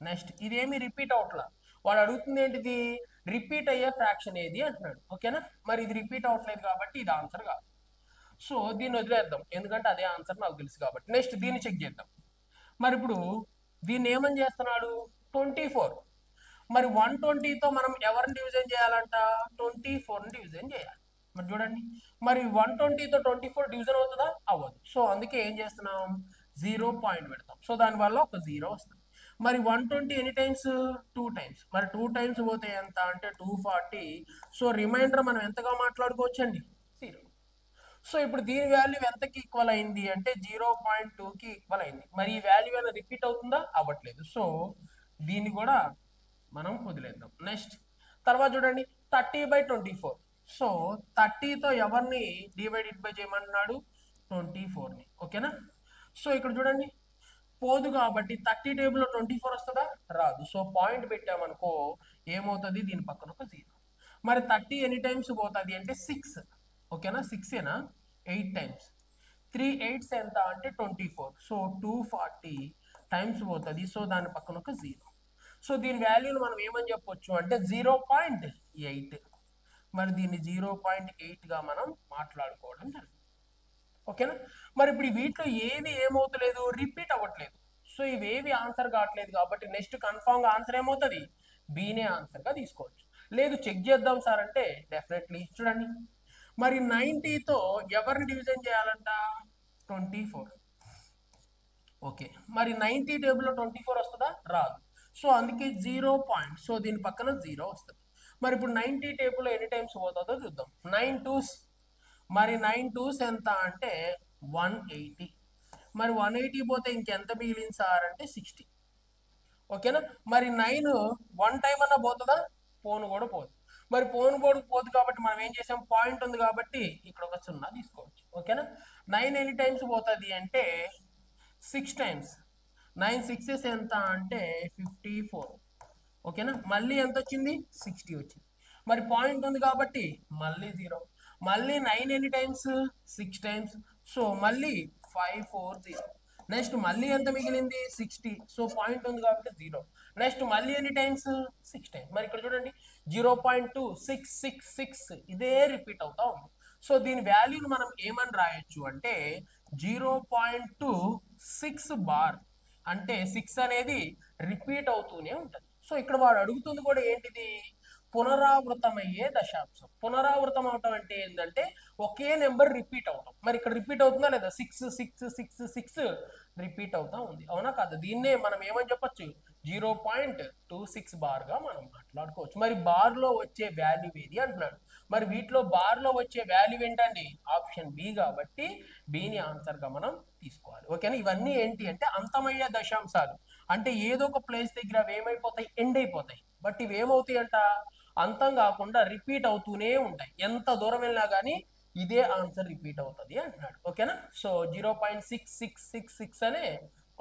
నెక్స్ట్ ఇదేమి రిపీట్ అవట్లా, వాడు అడుగుతుంది ఏంటిది రిపీట్ అయ్యే ఫ్రాక్షన్ ఏది అంటున్నాడు. ఓకేనా. మరి ఇది రిపీట్ అవట్లేదు కాబట్టి ఇది ఆన్సర్ కాదు. సో దీన్ని వదిలేద్దాం, ఎందుకంటే అదే ఆన్సర్ నాకు తెలుసు కాబట్టి. నెక్స్ట్ దీన్ని చెక్ చేద్దాం. మరి ఇప్పుడు దీన్ని ఏమని చేస్తున్నాడు 24. మరి 120తో మనం ఎవరిని డివిజన్ చేయాలంట 24ని డివిజన్ చేయాలి. మరి చూడండి మరి 120తో 24 డివిజన్ అవుతుందా అవ్వదు. సో అందుకే ఏం చేస్తున్నాం 0 పాయింట్ పెడతాం. సో దానివల్ల ఒక 0 వస్తుంది. మరి 120 ఎన్ని టైమ్స్ 2 టైమ్స్. మరి 2 టైమ్స్ పోతే ఎంత అంటే 240. సో రిమైండర్ మనం ఎంతగా మాట్లాడుకోవచ్చు అండి 0. సో ఇప్పుడు దీని వాల్యూ ఎంతకి ఈక్వల్ అయింది అంటే 0.2కి ఈక్వల్ అయింది. మరి ఈ వాల్యూ ఏమైనా రిపీట్ అవుతుందా అవ్వట్లేదు. సో దీన్ని కూడా మనం వదిలేద్దాం. నెక్స్ట్ తర్వాత చూడండి 30/24. సో 30తో ఎవరిని డివైడెడ్ బై చేయమంటున్నాడు 24ని. ఓకేనా. సో ఇక్కడ చూడండి పోదు కాబట్టి 30 టేబుల్లో 24 వస్తుందా రాదు. సో పాయింట్ పెట్టామనుకో ఏమవుతుంది దీని పక్కన ఒక 0. మరి 30 ఎన్ని టైమ్స్ పోతుంది అంటే 6. ఓకేనా 6 ఏనా 8 టైమ్స్. 3 8s ఎంత అంటే 24. సో 240 టైమ్స్ పోతుంది. సో దాని పక్కన ఒక 0. సో దీని వాల్యూని మనం ఏమని చెప్పొచ్చు అంటే 0.8. మరి దీన్ని 0.8గా మనం మాట్లాడుకోవడం జరుగుతుంది. ఓకేనా. మరి ఇప్పుడు వీటిలో ఏవి ఏమవుతలేదు రిపీట్ అవ్వట్లేదు. సో ఇవేవి ఆన్సర్ కావట్లేదు కాబట్టి నెక్స్ట్ కన్ఫామ్ గా ఆన్సర్ ఏమవుతుంది బీనే ఆన్సర్ గా తీసుకోవచ్చు. లేదు చెక్ చేద్దాం సార్ అంటే డెఫినెట్లీ చూడండి మరి 90తో ఎవరిని డివిజన్ చేయాలంట 24. ఓకే. మరి 90 టేబుల్లో 24 వస్తుందా రాదు. సో అందుకే 0 పాయింట్. సో దీని పక్కన 0 వస్తుంది. మరి ఇప్పుడు 90 టేబుల్లో ఎన్ని టైమ్స్ పోతుందో చూద్దాం. 9 2s. మరి 9 2s ఎంత అంటే 180. మరి 180 పోతే ఇంకెంత మిగిలింది సార్ అంటే 60. ఓకేనా. మరి 9 1 టైం అన్నా పోతుందా పోను కూడా పోదు. మరి పోను కూడా పోదు కాబట్టి మనం ఏం చేసాం పాయింట్ ఉంది కాబట్టి ఇక్కడ ఒక 0 తీసుకోవచ్చు. ఓకేనా. 9 ఎన్ని టైమ్స్ పోతుంది అంటే 6 టైమ్స్. 9 6s ఎంత అంటే 54. ఓకేనా. మళ్ళీ ఎంత వచ్చింది 60 వచ్చింది. మరి పాయింట్ ఉంది కాబట్టి మళ్ళీ 0. మళ్ళీ 9 ఎన్ని టైమ్స్ 6 టైమ్స్. సో మళ్ళీ 540. నెక్స్ట్ మళ్ళీ ఎంత మిగిలింది 60. సో పాయింట్ ఉంది కాబట్టి 0. నెక్స్ట్ మళ్ళీ ఎన్ని టైమ్స్ 6 టైమ్స్. మరి ఇక్కడ చూడండి 0.2666 ఇదే రిపీట్ అవుతా ఉంది. సో దీని వాల్యూని మనం ఏమని రాయొచ్చు అంటే 0.26 బార్. అంటే 6 అనేది రిపీట్ అవుతూనే ఉంటుంది. సో ఇక్కడ వాడు అడుగుతుంది కూడా ఏంటిది పునరావృతమయ్యే దశాంశం. పునరావృతం అవటం అంటే ఏంటంటే ఒకే నెంబర్ రిపీట్ అవటం. మరి ఇక్కడ రిపీట్ అవుతుందా లేదా 6 6 6 6 రిపీట్ అవుతా ఉంది అవునా కాదు. దీన్నే మనం ఏమని చెప్పొచ్చు 0.26 బార్ గా మనం మాట్లాడుకోవచ్చు. మరి బార్ లో వచ్చే వాల్యూ ఏది అంటున్నాడు. మరి వీటిలో బార్ లో వచ్చే వాల్యూ ఏంటండి ఆప్షన్ బి కాబట్టి బిని ఆన్సర్ గా మనం తీసుకోవాలి. ఓకేనా. ఇవన్నీ ఏంటి అంటే అంతమయ్యే దశాంశాలు. అంటే ఏదో ఒక ప్లేస్ దగ్గర అవి ఏమైపోతాయి ఎండ్ అయిపోతాయి. బట్ ఇవి ఏమవుతాయి అంట అంతం కాకుండా రిపీట్ అవుతూనే ఉంటాయి. ఎంత దూరం వెళ్ళినా కానీ ఇదే ఆన్సర్ రిపీట్ అవుతుంది అంటున్నాడు. ఓకేనా. సో 0.6666 అనే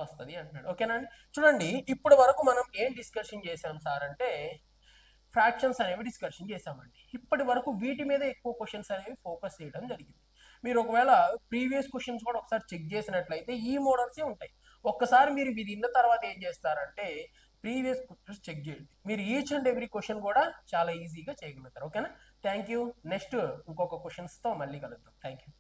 వస్తుంది అంటున్నాడు. ఓకేనా అండి. చూడండి ఇప్పటి వరకు మనం ఏం డిస్కషన్ చేసాం సార్ అంటే ఫ్రాక్షన్స్ అనేవి డిస్కషన్ చేసామండి. ఇప్పటి వరకు వీటి మీద ఎక్కువ క్వశ్చన్స్ అనేవి ఫోకస్ చేయడం జరిగింది. మీరు ఒకవేళ ప్రీవియస్ క్వశ్చన్స్ కూడా ఒకసారి చెక్ చేసినట్లయితే ఈ మోడల్సే ఉంటాయి. ఒక్కసారి మీరు ఇది విన్న తర్వాత ఏం చేస్తారంటే ప్రీవియస్ క్వశ్చన్స్ చెక్ చేయండి. మీరు ఈచ్ అండ్ ఎవ్రీ క్వశ్చన్ కూడా చాలా ఈజీగా చేయగలుగుతారు. ఓకేనా. Thank you. నెక్స్ట్ ఇంకొక క్వశ్చన్స్తో మళ్ళీ కలుద్దాం. Thank you.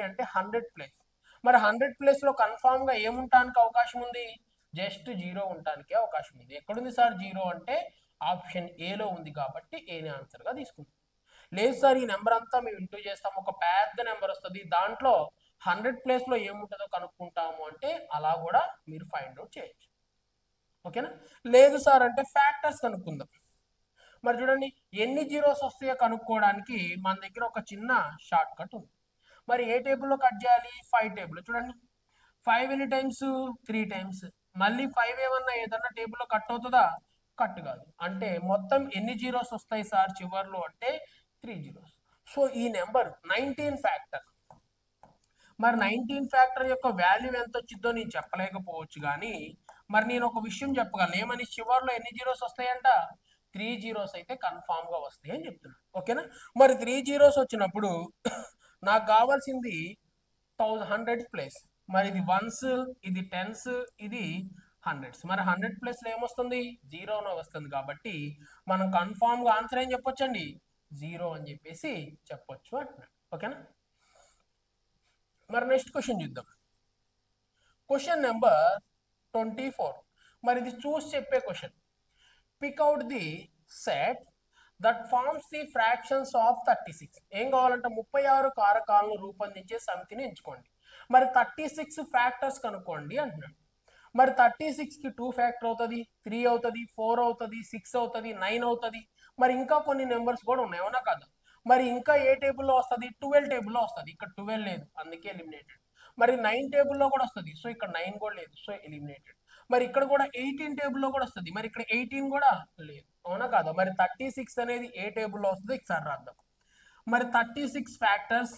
అంటే 100 ప్లేస్. మరి 100 ప్లేస్ లో కన్ఫామ్ గా ఏముంటానికి అవకాశం ఉంది? జస్ట్ 0 ఉండటానికి అవకాశం ఉంది. ఎక్కడుంది సార్ 0 అంటే ఆప్షన్ ఏలో ఉంది కాబట్టి ఏని ఆన్సర్ గా తీసుకుంటాం. లేదు సార్ ఈ నెంబర్ అంతా మేము ఇంటూ చేస్తాం, ఒక పెద్ద నెంబర్ వస్తుంది, దాంట్లో 100 ప్లేస్ లో ఏముంటుందో కనుక్కుంటాము అంటే అలా కూడా మీరు ఫైండ్ అవుట్ చేయొచ్చు. ఓకేనా. లేదు సార్ అంటే ఫ్యాక్టర్స్ కనుక్కుందాం. మరి చూడండి ఎన్ని జీరోస్ వస్తాయో కనుక్కోవడానికి మన దగ్గర ఒక చిన్న షార్ట్ కట్ ఉంది. మరి ఏ టేబుల్లో కట్ చేయాలి? 5 టేబుల్. చూడండి 5 ఎన్ని టైమ్స్? 3 టైమ్స్. మళ్ళీ 5 ఏమన్నా ఏదన్నా టేబుల్లో కట్ అవుతుందా? కట్ కాదు. అంటే మొత్తం ఎన్ని జీరోస్ వస్తాయి సార్ చివర్లో అంటే 3 జీరోస్. సో ఈ నెంబర్ 19 ఫ్యాక్టర్. మరి 19 ఫ్యాక్టర్ యొక్క వాల్యూ ఎంత వచ్చిందో నేను చెప్పలేకపోవచ్చు, కానీ మరి నేను ఒక విషయం చెప్పగలను. ఏమని? చివర్లో ఎన్ని జీరోస్ వస్తాయంట? 3 జీరోస్ అయితే కన్ఫామ్ గా వస్తాయి అని చెప్తున్నాను. ఓకేనా. మరి 3 జీరోస్ వచ్చినప్పుడు నాకు కావాల్సింది 100 ప్లేస్. మరి ఇది వన్స్, ఇది టెన్స్, ఇది హండ్రెడ్స్. మరి 100 ప్లేస్ లో ఏమొస్తుంది? 0 వస్తుంది. కాబట్టి మనం కన్ఫామ్ గా ఆన్సర్ ఏం చెప్పొచ్చండి? 0 అని చెప్పేసి చెప్పొచ్చు అంటున్నాడు. ఓకేనా. మరి నెక్స్ట్ క్వశ్చన్ చూద్దాం. Question number 24. మరి ఇది చూసి చెప్పే question. Pick out the set that forms the fractions of 36. ఏం కావాలంటే 36 కారకాలను రూపొందించే సమితిని ఎంచుకోండి. మరి 36 ఫ్యాక్టర్స్ కనుక్కోండి అంటున్నాడు. మరి 36 కి 2 ఫ్యాక్టర్ అవుతుంది, 3 అవుతుంది, 4 అవుతుంది, 6 అవుతుంది, 9 అవుతుంది. మరి ఇంకా కొన్ని నెంబర్స్ కూడా ఉన్నాయి, అవునా కాదు? మరి ఇంకా ఏ టేబుల్లో వస్తుంది? 12 టేబుల్లో వస్తుంది. ఇక్కడ 12 లేదు, అందుకే ఎలిమినేటెడ్. మరి 9 టేబుల్లో కూడా వస్తుంది, సో ఇక్కడ 9 కూడా లేదు, సో ఎలిమినేటెడ్. మరి ఇక్కడ కూడా 18 టేబుల్లో కూడా వస్తుంది, మరి ఇక్కడ 18 కూడా లేదు, అవునా కాదా? మరి 36 అనేది ఏ టేబుల్లో వస్తుందో ఒకసారి రాద్దాం. మరి 36 factors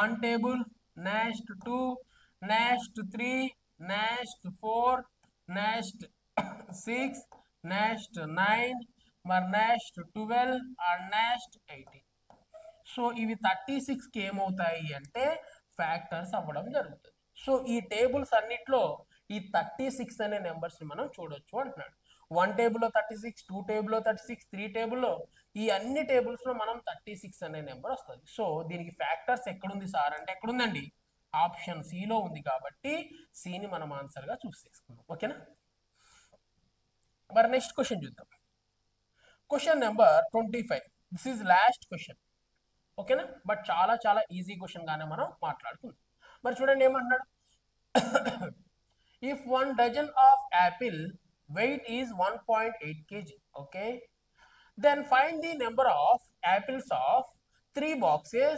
1 table, next 2, next 3, next 4, next 6, next 9, మరి నెక్స్ట్ 12 అండ్ నెక్స్ట్ 18. సో ఇవి 36కి ఏమవుతాయి అంటే ఫ్యాక్టర్స్ అవ్వడం జరుగుతుంది. సో ఈ టేబుల్స్ అన్నిట్లో ఈ 36 అనే నెంబర్స్ ని మనం చూడొచ్చు అంటున్నాడు. 1 టేబుల్లో 36, 2 టేబుల్లో 36, 3 టేబుల్లో, ఈ అన్ని టేబుల్స్ లో మనం 36 అనే నెంబర్ వస్తుంది. సో దీనికి ఫ్యాక్టర్స్ ఎక్కడుంది సార్ అంటే ఎక్కడుందండి? ఆప్షన్ సిలో ఉంది. కాబట్టి సిని మనం ఆన్సర్ గా చూస్ చేసుకున్నాం. ఓకేనా. మరి నెక్స్ట్ క్వశ్చన్ చూద్దాం. Question number 25. This is lost question. ఓకేనా. బట్ చాలా చాలా ఈజీ క్వశ్చన్ గానే మనం మాట్లాడుకుందాం. మరి చూడండి ఏమంటున్నాడు. If 1 dozen of apple weight is 1.8 kg, okay, then find the number of apples of 3 boxes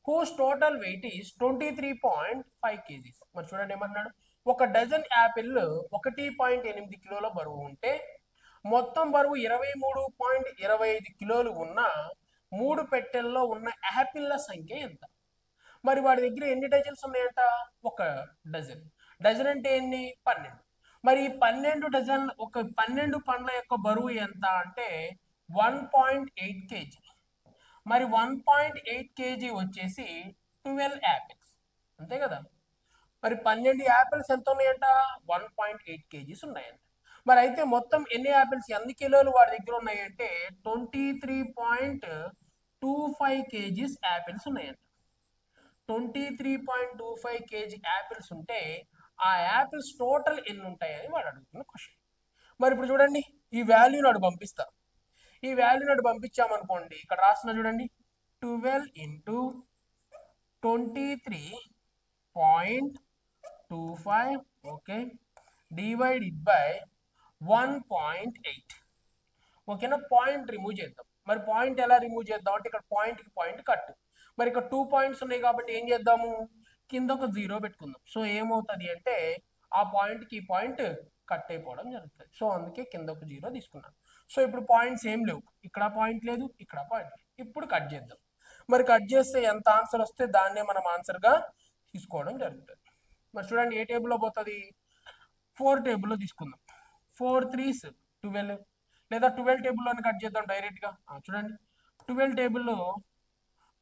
whose total weight is 23.5 kgs. మరి చూడండి ఏమంటున్నాడు. ఒక డజన్ యాపిల్ 1.8 కిలోల బరువు ఉంటే మొత్తం బరువు 23.25 కిలోలు ఉన్న 3 పెట్టెల్లో ఉన్న యాపిల్ల సంఖ్య ఎంత? మరి వాడి దగ్గర ఎన్ని డజన్స్ ఉన్నాయంట? ఒక డజన్. డజన్ అంటే ఎన్ని? 12. మరి 12 డజన్, ఒక 12 పండ్ల యొక్క బరువు ఎంత అంటే 1.8 కేజీ. మరి 1.8 కేజీ వచ్చేసి 12 యాపిల్స్, అంతే కదా. మరి 12 యాపిల్స్ ఎంత ఉన్నాయంట? 1.8 కేజీస్ ఉన్నాయంట. మరి అయితే మొత్తం ఎన్ని యాపిల్స్, ఎన్ని కిలోలు వాడి దగ్గర ఉన్నాయంటే 23.25 కేజీస్ యాపిల్స్ ఉన్నాయంట. 23.25 కేజీ యాపిల్స్ ఉంటే ఆ యాపిల్స్ టోటల్ ఎన్ని ఉంటాయని వాడు అడుగుతున్న క్వశ్చన్. మరి ఇప్పుడు చూడండి ఈ వాల్యూ నాడు పంపిస్తా. ఈ వాల్యూ నాడు పంపించామనుకోండి, ఇక్కడ రాసిన చూడండి 12 into 23.25, ఓకే, డివైడెడ్ బై 1.8. ఓకేనా, పాయింట్ రిమూవ్ చేద్దాం. మరి పాయింట్ ఎలా రిమూవ్ చేద్దాం అంటే ఇక్కడ పాయింట్కి పాయింట్ కట్. మరి ఇక్కడ 2 పాయింట్స్ ఉన్నాయి కాబట్టి ఏం చేద్దాము, కింద ఒక 0 పెట్టుకుందాం. సో ఏమవుతుంది అంటే ఆ పాయింట్కి పాయింట్ కట్ అయిపోవడం జరుగుతుంది. సో అందుకే కింద ఒక 0 తీసుకున్నాను. సో ఇప్పుడు పాయింట్స్ ఏం లేవు, ఇక్కడ పాయింట్ లేదు, ఇక్కడ పాయింట్ లేదు. ఇప్పుడు కట్ చేద్దాం. మరి కట్ చేస్తే ఎంత ఆన్సర్ వస్తే దాన్నే మనం ఆన్సర్గా తీసుకోవడం జరుగుతుంది. మరి చూడండి ఏ టేబుల్లో పోతుంది, 4 టేబుల్లో తీసుకుందాం. 4 3s 12, లేదా 12 టేబుల్లోనే కట్ చేద్దాం డైరెక్ట్గా. చూడండి 12 టేబుల్లో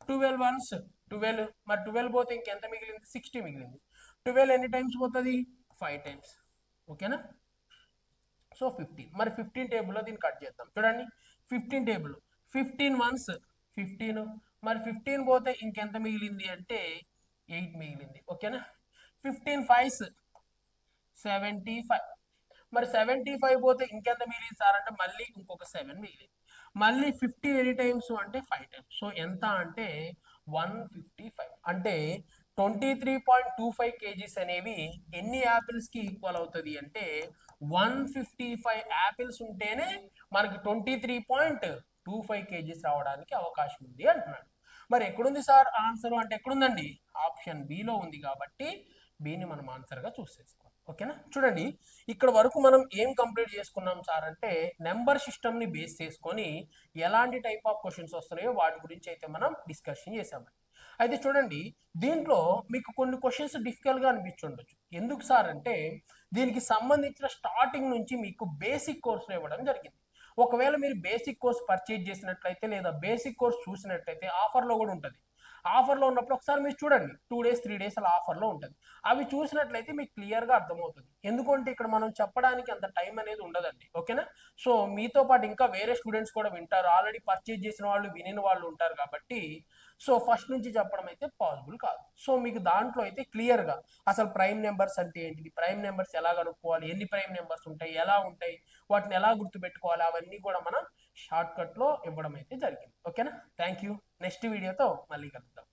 12 1s 12, మరి 12 పోతే ఇంకెంత మిగిలింది, 60 మిగిలింది. 12 ఎన్ని టైమ్స్ పోతుంది, 5 టైమ్స్. ఓకేనా, సో 15. మరి 15 టేబుల్లో దీన్ని కట్ చేద్దాం. చూడండి 15 టేబుల్ 15 1s 15, మరి 15 పోతే ఇంకెంత మిగిలింది అంటే 8 మిగిలింది. ఓకేనా, 15 5s 75, మరి 75 పోతే ఇంకెంత మిగిలింది సార్ అంటే మళ్ళీ ఇంకొక 7 మిగిలింది. మళ్ళీ 50 ఎన్ని టైమ్స్ అంటే 5 టైమ్స్. సో ఎంత అంటే 155, అంటే 23.25 kgs అనేవి ఎన్ని యాపిల్స్ కి ఈక్వల్ అవుతుంది అంటే 155 యాపిల్స్ ఉంటేనే మనకి 23.25 kgs రావడానికి అవకాశం ఉంది అంటున్నాడు. మరి ఎక్కడుంది సార్ ఆన్సర్ అంటే ఎక్కడుందండి, ఆప్షన్ బిలో ఉంది కాబట్టి బిని మనం ఆన్సర్గా చూస్ చేసుకోవాలి. ఓకేనా, చూడండి ఇక్కడ వరకు మనం ఏం కంప్లీట్ చేసుకున్నాం సార్ అంటే నెంబర్ సిస్టమ్ని బేస్ చేసుకొని ఎలాంటి టైప్ ఆఫ్ క్వశ్చన్స్ వస్తున్నాయో వాటి గురించి అయితే మనం డిస్కషన్ చేసామండి. అయితే చూడండి దీంట్లో మీకు కొన్ని క్వశ్చన్స్ డిఫికల్ట్గా అనిపించుండొచ్చు. ఎందుకు సార్ అంటే దీనికి సంబంధించిన స్టార్టింగ్ నుంచి మీకు బేసిక్ కోర్సులు ఇవ్వడం జరిగింది. ఒకవేళ మీరు బేసిక్ కోర్స్ పర్చేజ్ చేసినట్లయితే లేదా బేసిక్ కోర్స్ చూసినట్లయితే ఆఫర్లో కూడా ఉంటుంది. ఆఫర్లో ఉన్నప్పుడు ఒకసారి మీరు చూడండి, 2 days 3 days అలా ఆఫర్లో ఉంటుంది. అవి చూసినట్లయితే మీకు క్లియర్గా అర్థమవుతుంది. ఎందుకంటే ఇక్కడ మనం చెప్పడానికి అంత టైం అనేది ఉండదండి. ఓకేనా, సో మీతో పాటు ఇంకా వేరే స్టూడెంట్స్ కూడా వింటారు, ఆల్రెడీ పర్చేజ్ చేసిన వాళ్ళు వినిన వాళ్ళు ఉంటారు కాబట్టి సో ఫస్ట్ నుంచి చెప్పడం అయితే పాసిబుల్ కాదు. సో మీకు దాంట్లో అయితే క్లియర్గా అసలు ప్రైమ్ నెంబర్స్ అంటే ఏంటిది, ప్రైమ్ నెంబర్స్ ఎలా కనుక్కోవాలి, ఎన్ని ప్రైమ్ నెంబర్స్ ఉంటాయి, ఎలా ఉంటాయి, వాటిని ఎలా గుర్తుపెట్టుకోవాలి, అవన్నీ కూడా మనం షార్ట్ కట్లో ఇవ్వడం అయితే జరిగింది. ఓకేనా, థ్యాంక్ యూ. నెక్స్ట్ వీడియోతో మళ్ళీ కలుద్దాం.